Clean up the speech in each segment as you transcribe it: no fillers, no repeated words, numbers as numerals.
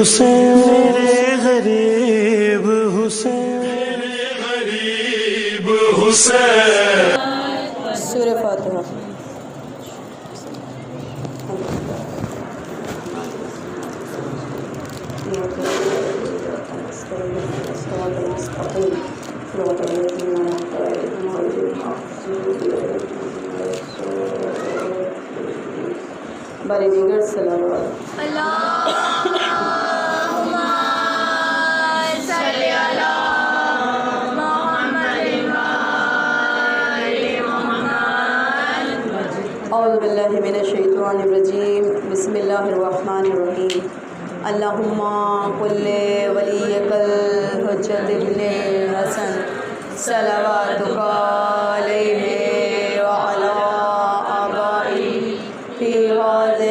حسین میرے غریب حسین میرے غریب حسین. سورہ فاتحہ. بارے دیگر صلوات. اعوذ باللہ من الشیطان الرجیم. بسم اللہ الرحمن الرحیم. اللہم قل ولیک الحجۃ ابن حسن صلواتک علیہ وعلی آبائہ فی ہذہ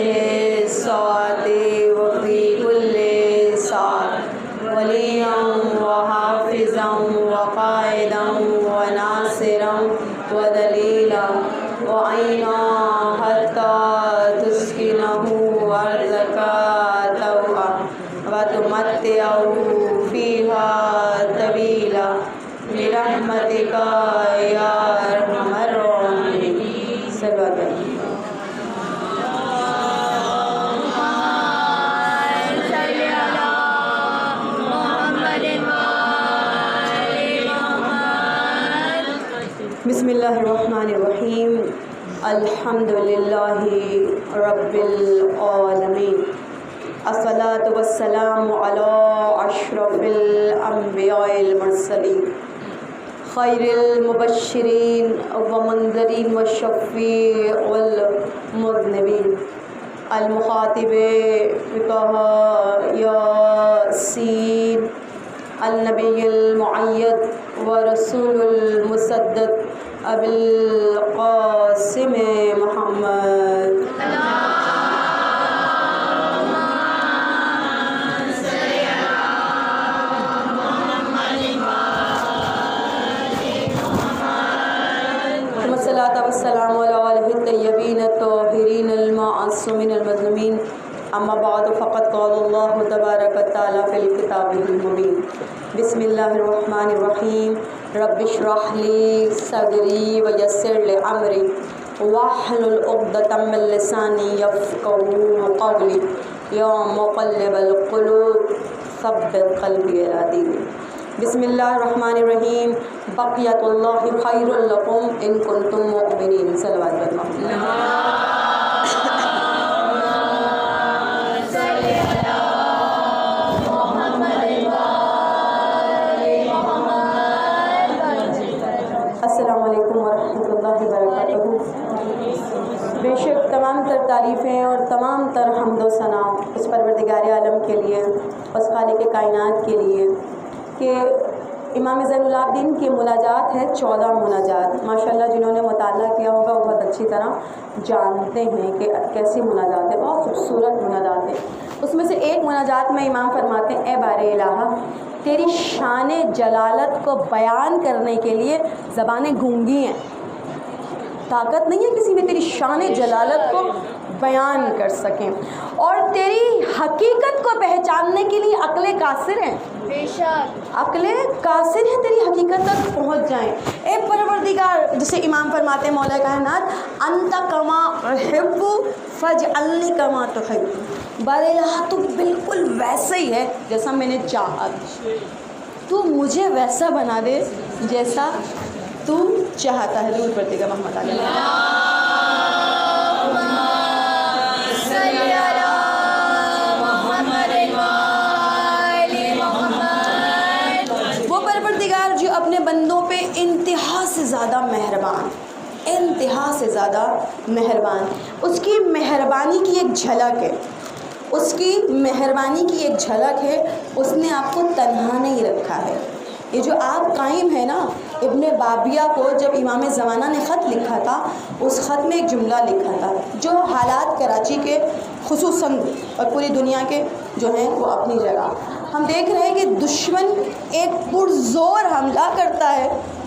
الساعۃ وفی کل ساعۃ ولیٰ وحافظا وقائدا وناصرا ودلیلا وعینا حتی تسکنہ ارضک طوعا وتمتعہ فیہا طویلا برحمتک یا ارحم الراحمین. صلوات علیہ. بسم اللہ الرحمن الرحیم. الحمد للہ رب العالمین. الصلاۃ والسلام علی اشرف الانبیاء المرسلین خیر المبشرین ومنذرین والشفیع والمذنبین المخاطب بطہ یاسین النبی المعید ورسول المسدد ابی القاسم محمد. الصلاۃ والسلام علی آلہ الطیبین الطاہرین المعصومین المظلومین. اما بعد فقد قال اللہ تبارک وتعالی فی کتابہ المبین. بسم اللہ الرحمن الرحیم. رب اشرح لی صدری ویسر لی امری واحلل عقدۃ من لسانی یفقهوا قولی یا مقلب القلوب ثبت قلبی علی دینک. بسم اللہ الرحمن الرحیم. بقیت اللہ خیر لکم ان کنتم مؤمنین. صلوات اللہ. السلام علیکم ورحمۃ اللہ وبرکاتہ. بے شک تمام تر تعریفیں اور تمام تر حمد و ثنا اس پروردگار عالم کے لیے، اس خالق کائنات کے لیے کہ امام زین العابدین کی مناجات ہے 14 مناجات. ماشاءاللہ جنہوں نے مطالعہ کیا ہوگا وہ بہت اچھی طرح جانتے ہیں کہ کیسی مناجات ہے. بہت خوبصورت مناجات ہے. اس میں سے ایک مناجات میں امام فرماتے ہیں: اے بار الہ، تیری شان جلالت کو بیان کرنے کے لیے زبانیں گونگی ہیں. طاقت نہیں ہے کسی میں تیری شان جلالت کو بیان کر سکیں، اور تیری حقیقت کو پہچاننے کے لیے عقلیں قاصر ہیں. بے شک عقلیں قاصر ہیں تیری حقیقت تک پہنچ جائیں. اے پروردگار، جسے امام فرماتے ہیں مولا کائنات: انت کما احب فاجعلنی کما تحب. بار الہ تو بالکل ویسا ہی ہے جیسا میں نے چاہا، تو مجھے ویسا بنا دے جیسا تو چاہتا ہے. دور پڑتے گا محمد علیہ. وہ پروردگار جو اپنے بندوں پہ انتہا سے زیادہ مہربان، انتہا سے زیادہ مہربان. اس کی مہربانی کی ایک جھلک ہے، اس کی مہربانی کی ایک جھلک ہے. اس نے آپ کو تنہا نہیں رکھا ہے. یہ جو آپ قائم ہے نا، ابن بابیہ کو جب امام زمانہ نے خط لکھا تھا، اس خط میں ایک جملہ لکھا تھا جو حالات کراچی کے خصوصاً اور پوری دنیا کے جو ہیں وہ اپنی جگہ. ہم دیکھ رہے ہیں کہ دشمن ایک پرزور حملہ کرتا ہے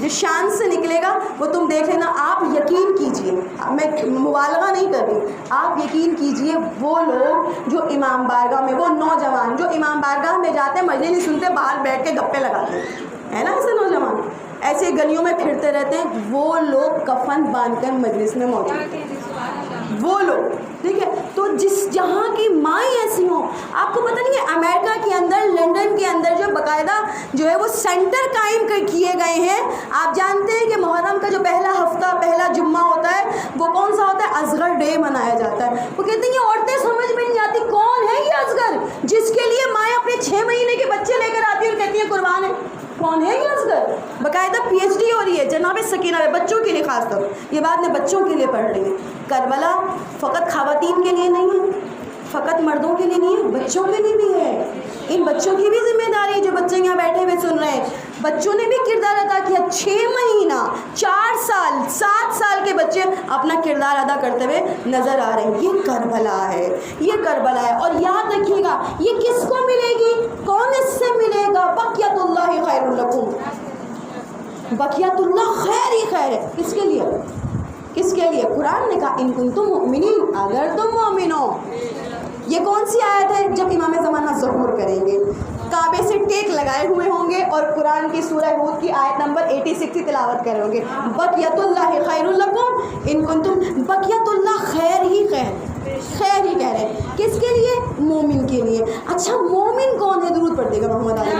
جو شان سے نکلے گا وہ تم دیکھ لینا. آپ یقین کیجئے, میں مبالغہ نہیں کر رہی, آپ یقین کیجئے وہ لوگ جو امام بارگاہ میں, وہ نوجوان جو امام بارگاہ میں جاتے ہیں, مجلس نہیں سنتے, باہر بیٹھ کے گپے لگاتے ہیں نا, ایسے نوجوان ایسے گلیوں میں پھرتے رہتے ہیں, وہ لوگ کفن باندھ کر مجلس میں موجود ہیں, وہ لوگ, ٹھیک ہے. تو جہاں کی مائیں ایسی ہوں, آپ کو پتہ نہیں ہے امریکہ کے اندر, لنڈن کے اندر جو باقاعدہ جو ہے وہ سینٹر قائم کیے گئے ہیں. آپ جانتے ہیں کہ محرم کا جو پہلا ہفتہ, پہلا جمعہ ہوتا ہے, وہ کون سا ہوتا ہے؟ اصغر ڈے منایا جاتا ہے. وہ کہتے ہیں یہ عورتیں سمجھ میں نہیں آتی کون ہے یہ اصغر, جس کے لیے مائیں اپنے 6 مہینے کے بچے لے کر آتی ہیں اور کہتی ہیں قربان ہے. کون ہے یہ اصغر؟ باقاعدہ پی ایچ ڈی ہو رہی ہے جناب سکینہ میں, بچوں کے لیے خاص طور, یہ بات میں بچوں کے لیے پڑھ رہی ہوں. کربلا فقط خواتین کے لیے نہیں ہے, فقط مردوں کے لیے نہیں ہے, بچوں کے لیے بھی ہے. ان بچوں کی بھی ذمہ داری ہے جو بچے یہاں بیٹھے ہوئے سن رہے ہیں. بچوں نے بھی کردار ادا کیا. 6 مہینہ, 4 سال, 7 سال کے بچے اپنا کردار ادا کرتے ہوئے نظر آ رہے ہیں. یہ کربلا ہے, یہ کربلا ہے. اور یاد رکھیے گا یہ کس کو ملے گی, کون اس سے ملے گا؟ بقیت اللہ خیر لکم, بقیت اللہ خیر ہی خیر ہے. کس کے لیے؟ کس کے لیے؟ قرآن نے کہا ان کنتم مؤمنین, اگر تم مومن ہو. یہ کون سی آیت ہے؟ جب امام زمانہ ظہور کریں گے, کعبے سے ٹیک لگائے ہوئے ہوں گے اور قرآن کی سورہ ہود کی آیت نمبر 86 کی تلاوت کریں گے. بقیت اللہ خیر لکم ان کنتم, بقیت اللہ خیر ہی خیر, خیر ہی کہہ رہے ہیں. کس کے لیے؟ مومن کے لیے. اچھا مومن کون ہے؟ درود پڑھ دے گا محمد علی.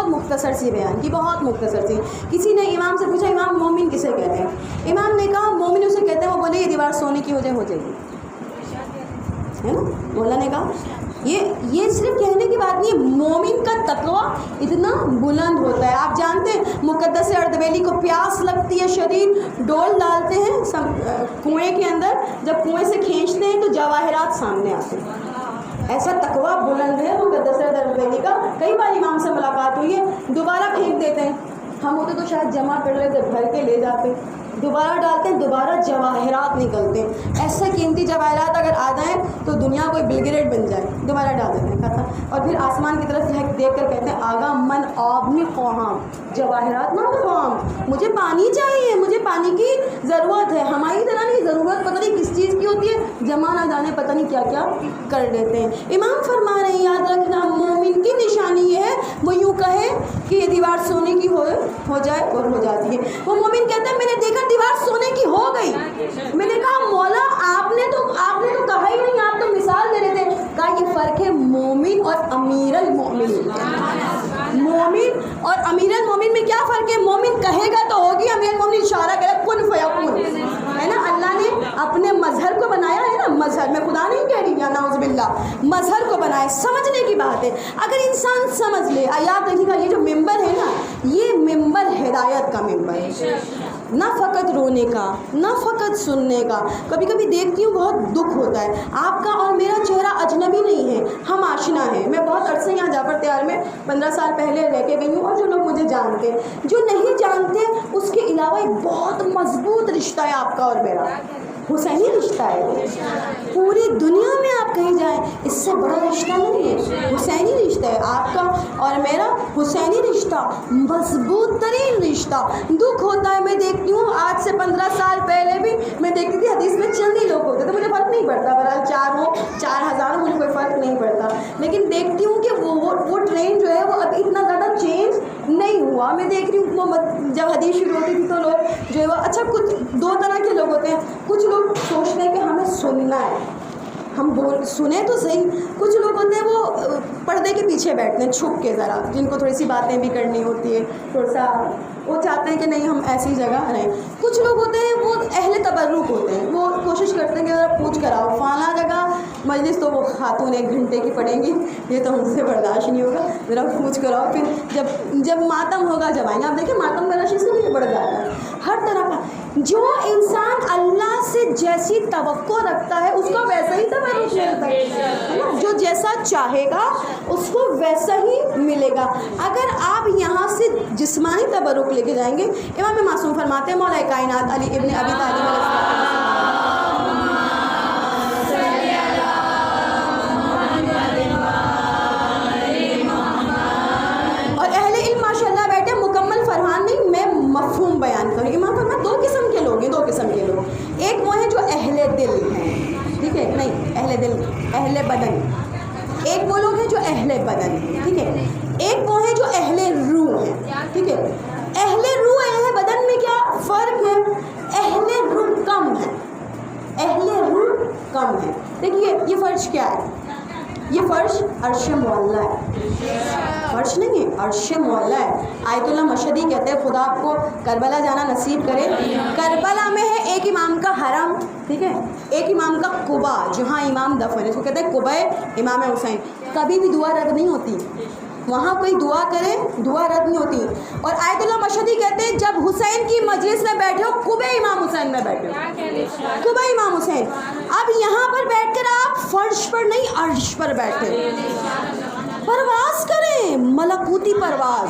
مختصر سی بیان کی, بہت مختصر سی. کسی نے امام سے پوچھا امام مومن کسے کہتے ہیں؟ امام نے کہا مومن اسے کہتے ہیں, وہ بولے یہ دیوار سونے کی ہو جائے گی, ہے نا. مولا نے کہا یہ صرف کہنے کی بات نہیں ہے, مومن کا تقویٰ اتنا بلند ہوتا ہے. آپ جانتے ہیں مقدس اردبیلی کو پیاس لگتی ہے شدید, ڈول ڈالتے ہیں کنویں کے اندر, جب کنویں سے کھینچتے ہیں تو جواہرات سامنے آتے ہیں. ایسا تقویٰ بلند ہے مقدس اردبیلی کا. کئی بار امام سے ملاقات ہوئی ہے, دوبارہ پھینک دیتے ہیں, ہم ہوتے تو شاید جمع کر لیتے, بھر کے لے جاتے, دوبارہ ڈالتے ہیں, دوبارہ جواہرات نکلتے ہیں. ایسا قیمتی جواہرات اگر آ جائیں تو دنیا کوئی بل گریٹ بن جائے. دوبارہ ڈال دیتے ہیں کہتا, اور پھر آسمان کی طرف دیکھ کر کہتے ہیں آگا من آبنی خواہاں, جواہرات نہ خواہاں, مجھے پانی چاہیے, مجھے پانی کی ضرورت ہے. ہماری طرح نہیں, ضرورت پتہ نہیں کس چیز کی ہوتی ہے, جمع نہ جانے پتہ نہیں کیا کیا کر دیتے ہیں. امام فرما رہے ہیں یاد رکھنا مومن کی نشانی یہ ہے وہ یوں کہے کہ یہ دیوار سونے کی ہو جائے اور ہو جاتی ہے. وہ مومن کہتے ہیں میں نے دیکھا دیوار سونے کی ہو گئی. میں نے کہا مولا آپ نے تو کہا ہی نہیں, آپ تو مثال دے رہے تھے. کہا یہ فرق ہے مومن اور امیر المومنین. مومن اور امیر المومنین میں کیا فرق ہے؟ مومن کہے گا تو ہوگی, امیر المومنین اشارہ کرے کن فیکون, ہے نا. اللہ نے اپنے مظہر کو بنایا ہے نا, مظہر میں خدا نہیں کہہ رہی, یا نعوذ باللہ, مظہر کو بنایا. سمجھنے کی بات ہے. اگر انسان سمجھ لے, یاد رکھیے گا یہ جو ممبر ہے نا, یہ ممبر ہدایت کا ممبر ہے, نہ فقط رونے کا, نہ فقط سننے کا. کبھی کبھی دیکھتی ہوں بہت دکھ ہوتا ہے. آپ کا اور میرا چہرہ اجنبی نہیں ہے, ہم آشنا ہیں. میں بہت عرصے یہاں جعفر تیار میں 15 سال پہلے رہ کے گئی ہوں, اور جو لوگ مجھے جانتے ہیں, جو نہیں جانتے, اس کے علاوہ ایک بہت مضبوط رشتہ ہے آپ کا اور میرا, حسینی رشتہ ہے. پوری دنیا میں آپ کہیں جائیں اس سے بڑا رشتہ نہیں ہے, حسینی رشتہ ہے آپ کا اور میرا. حسینی رشتہ, مضبوط ترین رشتہ. دکھ ہوتا ہے, میں دیکھتی ہوں آج سے 15 سال پہلے بھی میں دیکھتی تھی حدیث میں چند ہی لوگ ہوتے تھے, مجھے فرق نہیں پڑتا, بہرحال 4 ہو 4000 ہو, مجھے کوئی فرق نہیں پڑتا. لیکن دیکھتی ہوں کہ وہ ٹرین جو ہے وہ ابھی اتنا زیادہ چینج نہیں ہوا. میں دیکھ رہی ہوں جب حدیث شروع ہوتی تھی تو لوگ جو ہے وہ, اچھا کچھ 2 طرح کے لوگ ہوتے ہیں. کچھ لوگ سوچتے ہیں کہ ہمیں سننا ہے, ہم سنیں تو صحیح. کچھ لوگ ہوتے ہیں وہ پردے کے پیچھے بیٹھتے ہیں چھپ کے ذرا, جن کو تھوڑی سی باتیں بھی کرنی ہوتی ہے, تھوڑا سا وہ چاہتے ہیں کہ نہیں ہم ایسی جگہ رہیں. کچھ لوگ ہوتے ہیں وہ اہل تبرک ہوتے ہیں, وہ کوشش کرتے ہیں کہ ذرا پوچھ کر آؤ فلاں جگہ مجلس تو وہ خاتون 1 گھنٹے کی پڑیں گی, یہ تو ہم سے برداشت نہیں ہوگا, ذرا پوچھ کر آؤ. پھر جب ماتم ہوگا جب آئیں گے. آپ دیکھیں ماتم کا رش اس لیے بڑھ جاتا ہے ہر طرح کا. جو انسان اللہ سے جیسی توقع رکھتا ہے اس کو ویسا ہی تبرک ملتا ہے نا, جو جیسا چاہے گا اس کو ویسا ہی ملے گا. اگر آپ یہاں سے جسمانی تبرک لے کے جائیں گے, امام معصوم فرماتے ہیں مولا کائنات علی ابن ابی طالب اور اہل علم ماشاء اللہ بیٹھے مکمل فرحان نہیں, میں مفہوم بیان کروں. امام فرماتے 2 قسم کے لوگ ہیں, 2 قسم کے لوگ. ایک وہ ہیں جو اہل دل ہیں, ٹھیک ہے, نہیں اہل دل اہل بدن. ایک وہ لوگ ہیں جو اہل بدن ہیں, ٹھیک ہے. ایک وہ ہیں جو اہل روح ہیں, ٹھیک ہے. اہل روح اہل بدن میں کیا فرق ہے؟ اہل روح کم ہے, اہل روح کم ہے. دیکھیے یہ فرش کیا ہے, یہ فرش عرش معلیٰ ہے, فرش نہیں ہے عرش معلیٰ ہے. آیت اللہ مشہدی کہتے ہیں خدا آپ کو کربلا جانا نصیب کرے. کربلا میں ہے ایک امام کا حرم, ٹھیک ہے, ایک امام کا قبا جہاں امام دفن ہے, اس کو کہتے ہیں قبہ امام حسین. کبھی بھی دعا رد نہیں ہوتی, وہاں کوئی دعا کرے دعا رد نہیں ہوتی. اور آیت اللہ مشہدی کہتے ہیں جب حسین کی مجلس میں بیٹھے ہو قبہ امام حسین میں بیٹھے ہو, قبہ امام حسین. اب یہاں پر بیٹھ کر آپ فرش پر نہیں عرش پر بیٹھے, پرواز کریں, ملکوتی پرواز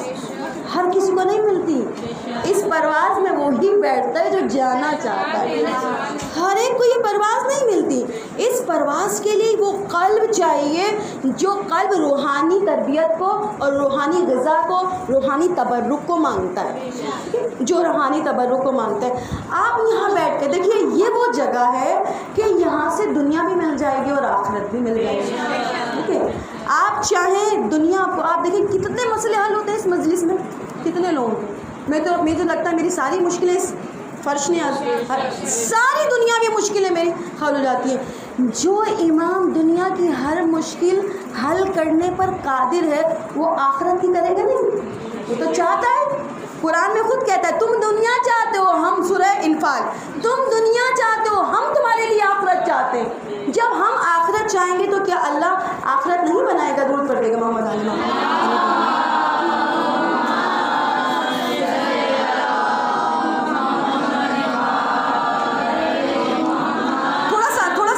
ہر کسی کو نہیں ملتی. اس پرواز میں وہی بیٹھتا ہے جو جانا چاہتا ہے, ہر ایک کو یہ پرواز نہیں ملتی. اس پرواز کے لیے وہ قلب چاہیے جو قلب روحانی تربیت کو اور روحانی غذا کو, روحانی تبرک کو مانگتا ہے, جو روحانی تبرک کو مانگتا ہے. آپ یہاں بیٹھ کے دیکھیے یہ وہ جگہ ہے کہ یہاں سے دنیا بھی مل جائے گی اور آخرت بھی مل جائے گی, ٹھیک ہے. آپ چاہیں دنیا کو, آپ دیکھیں کتنے مسئلے حل ہوتے ہیں اس مجلس میں, کتنے لوگ. مجھے تو لگتا ہے میری ساری مشکلیں اس فرش نے ساری دنیا میں مشکلیں میری حل ہو جاتی ہیں. جو امام دنیا کی ہر مشکل حل کرنے پر قادر ہے وہ آخرت کی کرے گا نہیں, وہ تو چاہتا ہے. قرآن میں خود کہتا ہے تم دنیا چاہتے ہو, ہم سورہ انفال, تم دنیا چاہتے ہو ہم تمہارے لیے آخرت چاہتے ہیں. جب ہم آخرت چاہیں گے تو کیا اللہ آخرت نہیں بنائے گا؟ درود پڑھ دے گا محمد علی. تھوڑا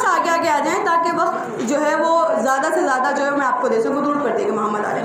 سا آگے آ جائیں تاکہ وقت جو ہے وہ زیادہ سے زیادہ جو ہے میں آپ کو دے سکوں. درود پڑھ دے گا محمد علی.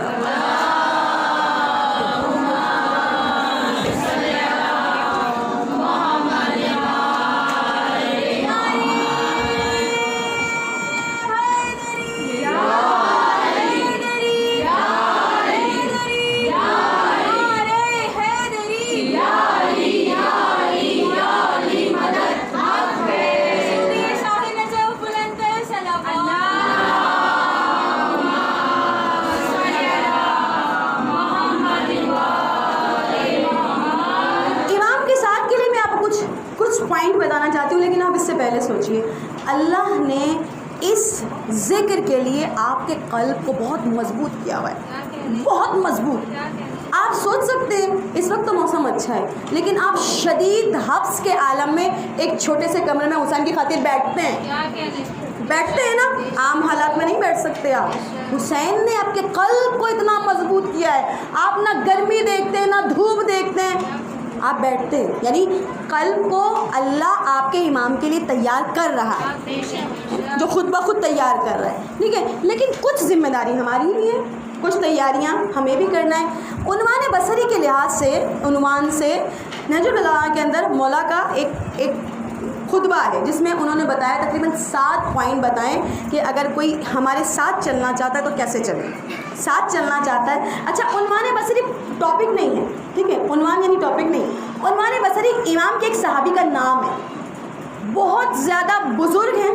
پوائنٹ بتانا چاہتی ہوں لیکن آپ اس سے پہلے سوچئے, اللہ نے اس ذکر کے لیے آپ کے قلب کو بہت مضبوط کیا ہوا ہے, بہت مضبوط. آپ سوچ سکتے ہیں اس وقت تو موسم اچھا ہے لیکن آپ شدید حبس کے عالم میں ایک چھوٹے سے کمرے میں حسین کی خاطر بیٹھتے ہیں نا, عام حالات میں نہیں بیٹھ سکتے آپ. حسین نے آپ کے قلب کو اتنا مضبوط کیا ہے, آپ نہ گرمی دیکھتے ہیں نہ دھوپ دیکھتے ہیں, آپ بیٹھتے ہیں. یعنی قلب کو اللہ آپ کے امام کے لیے تیار کر رہا ہے, جو خود بخود تیار کر رہا ہے, ٹھیک ہے. لیکن کچھ ذمہ داری ہماری بھی ہے, کچھ تیاریاں ہمیں بھی کرنا ہے. عنوان بصری کے لحاظ سے, عنوان سے نہج البلاغہ کے اندر مولا کا ایک خطبہ ہے جس میں انہوں نے بتایا تقریباً 7 پوائنٹ بتائیں کہ اگر کوئی ہمارے ساتھ چلنا چاہتا ہے تو کیسے چلے, ساتھ چلنا چاہتا ہے. اچھا عنوان بصری ٹاپک نہیں ہے, ٹھیک ہے, عنوان یعنی ٹاپک نہیں. عنوان بصری امام کے ایک صحابی کا نام ہے, بہت زیادہ بزرگ ہیں,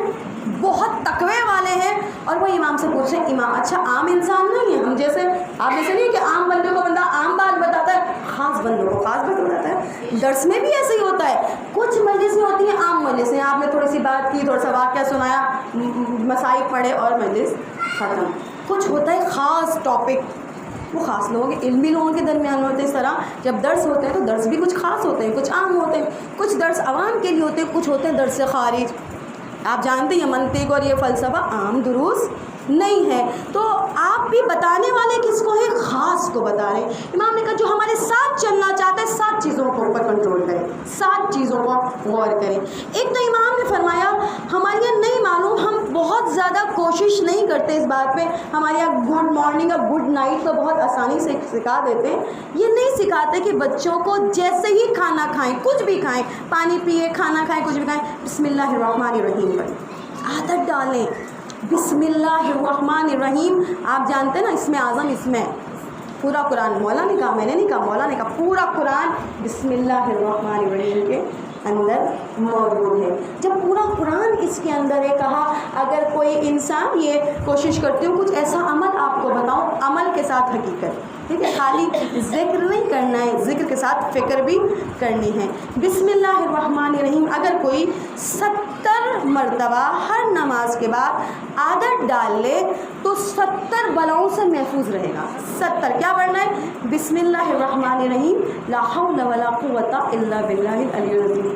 بہت تقوی والے ہیں, اور وہ امام سے پوچھ رہے ہیں امام اچھا عام انسان نہیں ہے ہم جیسے, آپ جیسے نہیں کہ عام بندے کو بندہ عام بات بتاتا ہے, خاص بندوں کو خاص بند ہو جاتا ہے. درس میں بھی ایسے ہی ہوتا ہے. کچھ مجلسیں ہوتی ہیں عام مجلسیں, آپ نے تھوڑی سی بات کی, تھوڑا سا واقعہ سنایا, مسائل پڑھے اور مجلس ختم. کچھ ہوتا ہے خاص ٹاپک, وہ خاص لوگوں کے علمی لوگوں کے درمیان ہوتے ہیں. اس طرح جب درس ہوتے ہیں تو درس بھی کچھ خاص ہوتے ہیں, کچھ عام ہوتے ہیں. کچھ درس عوام کے لیے ہوتے ہیں, کچھ ہوتے ہیں درس سے خارج. آپ جانتے ہیں منطق اور یہ فلسفہ عام دروس نہیں ہے. تو آپ بھی بتانے والے کس کو ہیں؟ خاص کو بتا رہے ہیں. امام نے کہا جو ہمارے ساتھ چلنا چاہتا ہے 7 چیزوں کو اوپر کنٹرول کریں, 7 چیزوں کو غور کریں. ایک تو امام نے فرمایا ہمارے یہاں نہیں معلوم, ہم بہت زیادہ کوشش نہیں کرتے اس بات پہ. ہمارے یہاں گڈ مارننگ اور گڈ نائٹ تو بہت آسانی سے سکھا دیتے ہیں. یہ نہیں سکھاتے کہ بچوں کو جیسے ہی کھانا کھائیں, کچھ بھی کھائیں, پانی پیے, کھانا کھائیں, کچھ بھی کھائیں, بسم اللہ الرحمن الرحیم پڑھیں, عادت ڈالیں. بسم اللہ الرحمن الرحیم آپ جانتے ہیں نا, اسم اعظم اس میں پورا قرآن, مولا نے کہا, میں نے نہیں کہا, مولا نے کہا, پورا قرآن بسم اللہ الرحمن الرحیم کے اندر موجود ہے. جب پورا قرآن اس کے اندر ہے, کہا اگر کوئی انسان یہ کوشش کرتے ہو کچھ ایسا عمل آپ کو بتاؤں, عمل کے ساتھ حقیقت, ٹھیک ہے, خالی ذکر نہیں کرنا ہے, ذکر کے ساتھ فکر بھی کرنی ہے. بسم اللہ الرحمن الرحیم اگر کوئی 70 مرتبہ ہر نماز کے بعد عادت ڈال لے تو 70 بلاؤں سے محفوظ رہے گا. 70 کیا پڑھنا ہے؟ بسم اللہ الرحمن الرحیم لا حول ولا قوت الا باللہ العلی العظیم.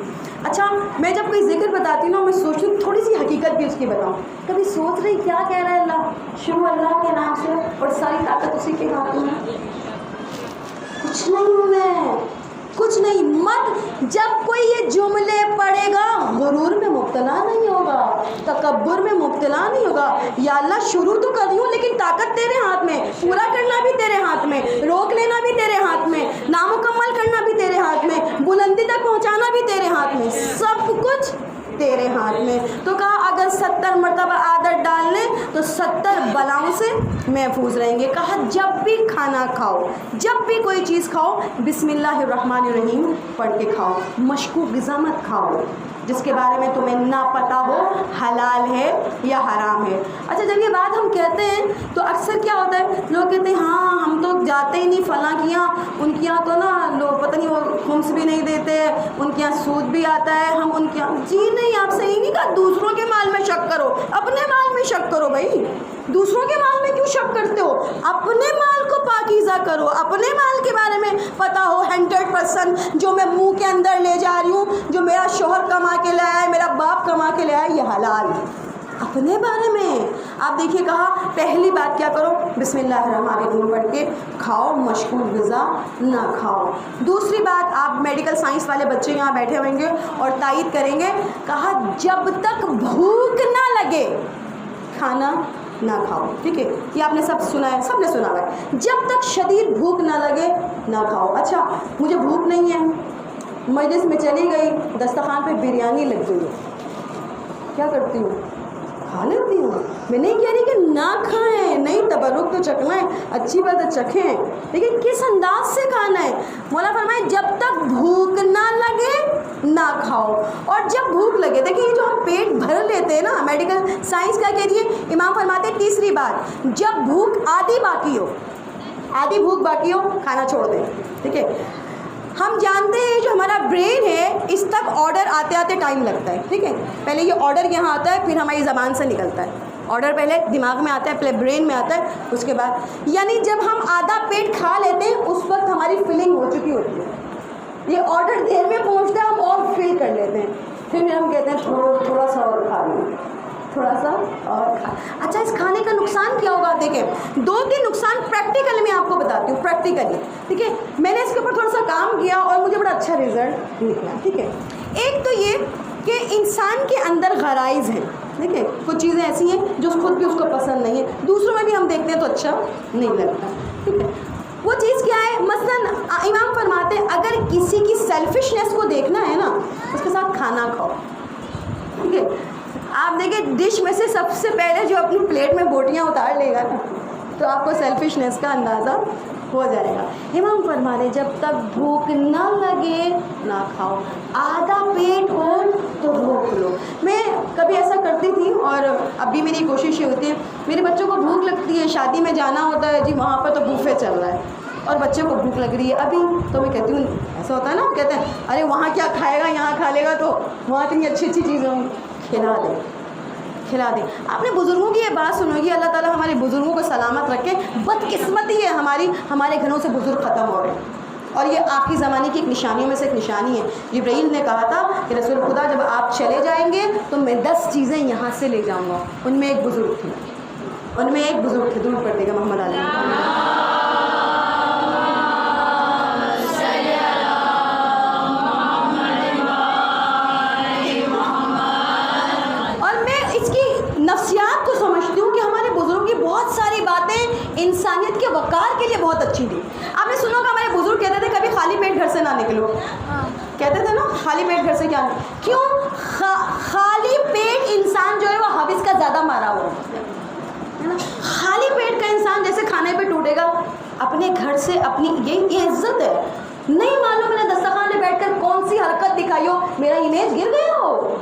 اچھا, میں جب کوئی ذکر بتاتی ہوں نا, میں سوچتی ہوں تھوڑی سی حقیقت بھی اس کی بتاؤں. کبھی سوچ رہی کیا کہہ رہا ہے اللہ, شروع اللہ کے نام سے اور ساری طاقت اسی کے ہاتھ میں. کچھ نہیں ہوں میں, کچھ نہیں. مت جب کوئی یہ جملے پڑھے گا غرور میں مبتلا نہیں ہوگا, تکبر میں مبتلا نہیں ہوگا. یا اللہ شروع تو کر رہی ہوں لیکن طاقت تیرے ہاتھ میں, پورا کرنا بھی تیرے ہاتھ میں, روک لینا بھی تیرے ہاتھ میں, نامکمل کرنا بھی تیرے ہاتھ میں, بلندی تک پہنچانا بھی تیرے ہاتھ میں, سب کچھ تیرے ہاتھ میں. تو کہا اگر 70 مرتبہ عادت ڈال لیں تو 70 بلاؤں سے محفوظ رہیں گے. کہا جب بھی کھانا کھاؤ, جب بھی کوئی چیز کھاؤ, بسم اللہ الرحمن الرحیم پڑھ کے کھاؤ. مشکوک غذا مت کھاؤ جس کے بارے میں تمہیں نہ پتہ ہو حلال ہے یا حرام ہے. اچھا, جب یہ بات ہم کہتے ہیں تو اکثر کیا ہوتا ہے, لوگ کہتے ہیں ہاں ہم تو جاتے ہی نہیں فلاں کے یہاں, ان کے یہاں تو نا لوگ پتہ نہیں وہ خمس بھی نہیں دیتے, ان کے یہاں سود بھی آتا ہے, ہم ان کے یہاں. جی نہیں, آپ صحیح نہیں کہا. دوسروں کے مال میں شک کرو, اپنے مال میں شک کرو بھائی. دوسروں کے مال میں کیوں شک کرتے ہو؟ اپنے مال کو پاکیزہ کرو, اپنے مال کے بارے میں پتہ ہو 100% جو میں منہ کے اندر لے جا رہی ہوں, جو میرا شوہر کما کے لے آیا, میرا باپ کما کے لے آیا, یہ حلال ہے. اپنے بارے میں آپ دیکھیے, کہا پہلی بات کیا کرو, بسم اللہ الرحمن الرحیم پڑھ کے کھاؤ, مشکوک غذا نہ کھاؤ. دوسری بات, آپ میڈیکل سائنس والے بچے یہاں بیٹھے ہوئیں گے اور تائید کریں گے, کہا جب تک بھوک نہ لگے کھانا نہ کھاؤ. ٹھیک ہے, یہ آپ نے سب سنا ہے, سب نے سنا ہوا ہے, جب تک شدید بھوک نہ لگے نہ کھاؤ. اچھا, مجھے بھوک نہیں ہے, مجلس میں چلی گئی, دسترخوان پہ بریانی لگ گئی ہے, کیا کرتی ہوں؟ کھا لیتی ہوں. میں نہیں کہہ رہی کہ نہ کھائیں, نہیں, تبرک تو چکھنا ہے, اچھی بات ہے چکھیں, لیکن کس انداز سے کھانا ہے. مولا فرمائے جب تک بھوک نہ لگے نہ کھاؤ, اور جب بھوک لگے. دیکھیں یہ جو ہم پیٹ بھر لیتے ہیں نا, میڈیکل سائنس کیا کہہ رہی ہے, امام فرماتے ہیں تیسری بات, جب بھوک آدھی باقی ہو, آدھی بھوک باقی ہو, کھانا چھوڑ دیں. ٹھیک ہے, ہم جانتے ہیں جو ہمارا برین ہے اس تک آرڈر آتے آتے ٹائم لگتا ہے. ٹھیک ہے, پہلے یہ آرڈر یہاں آتا ہے, پھر ہماری زبان سے نکلتا ہے. آرڈر پہلے دماغ میں آتا ہے, پہلے برین میں آتا ہے, اس کے بعد, یعنی جب ہم آدھا پیٹ کھا لیتے ہیں اس وقت ہماری فلنگ ہو چکی ہوتی ہے. یہ آرڈر دیر میں پہنچتا ہے, ہم اور فل کر لیتے ہیں, پھر ہم کہتے ہیں تھوڑا سا اور کھا لیں, تھوڑا سا اور کھا. اچھا, اس کھانے کا نقصان کیا ہوگا؟ دیکھیں 2-3 نقصان پریکٹیکلی میں آپ کو بتاتی ہوں, پریکٹیکلی. ٹھیک ہے, میں نے اس کے اوپر تھوڑا سا کام کیا اور مجھے بڑا اچھا رزلٹ نکلا. ٹھیک ہے, ایک تو یہ کہ انسان کے اندر غرائز ہیں. ٹھیک ہے, کچھ چیزیں ایسی ہیں جو خود بھی اس کو پسند نہیں ہے, دوسروں میں بھی ہم دیکھتے ہیں تو اچھا نہیں لگتا. ٹھیک ہے, وہ چیز کیا ہے؟ مثلاً امام فرماتے ہیں اگر کسی کی سیلفشنیس کو دیکھنا ہے نا, اس کے ساتھ کھانا کھاؤ. ٹھیک ہے, آپ دیکھیں ڈش میں سے سب سے پہلے جو اپنی پلیٹ میں بوٹیاں اتار لے گا نا, تو آپ کو سیلفشنیس کا اندازہ ہو جائے گا. امام فرما رہے جب تک بھوک نہ لگے نہ کھاؤ, آدھا پیٹ ہو تو روک لو. میں کبھی ایسا کرتی تھی اور اب بھی میری کوشش یہ ہوتی ہے, میرے بچوں کو بھوک لگتی ہے, شادی میں جانا ہوتا ہے, جی وہاں پر تو بوفے چل رہا ہے, اور بچے کو بھوک لگ رہی ہے ابھی، تو میں کہتی ہوں ایسا ہوتا ہے نا، کہتے ہیں ارے وہاں کیا کھائے گا، یہاں کھا لے گا، تو وہاں اتنی اچھی اچھی چیزیں ہوں، کھلا دیں کھلا دیں۔ آپ نے بزرگوں کی یہ بات سنو گی، اللہ تعالیٰ ہمارے بزرگوں کو سلامت رکھے۔ بدقسمتی ہے ہمارے گھروں سے بزرگ ختم ہو رہے ہیں، اور یہ آخری زمانے کی ایک نشانیوں میں سے ایک نشانی ہے۔ جبرائیل نے کہا تھا کہ رسول خدا جب آپ چلے جائیں گے تو میں 10 چیزیں یہاں سے لے جاؤں گا، ان میں ایک بزرگ تھی، درود پڑھ دے گا محمد علیہ۔ نفسیات کو سمجھتی ہوں کہ ہمارے بزرگوں کی بہت ساری باتیں انسانیت کے وقار کے لیے بہت اچھی تھی۔ آپ نے سنا کہ ہمارے بزرگ کہتے تھے کبھی خالی پیٹ گھر سے نہ نکلو، کہتے تھے نا خالی پیٹ گھر سے کیا نہیں، کیوں؟ خالی پیٹ انسان جو ہے وہ حوث کا زیادہ مارا ہوا ہے نا۔ خالی پیٹ کا انسان جیسے کھانے پہ ٹوٹے گا، اپنے گھر سے اپنی یہ عزت ہے، نہیں معلوم میں نے دسترخوان میں بیٹھ کر کون سی حرکت دکھائی ہو، میرا امیج گر گیا ہو،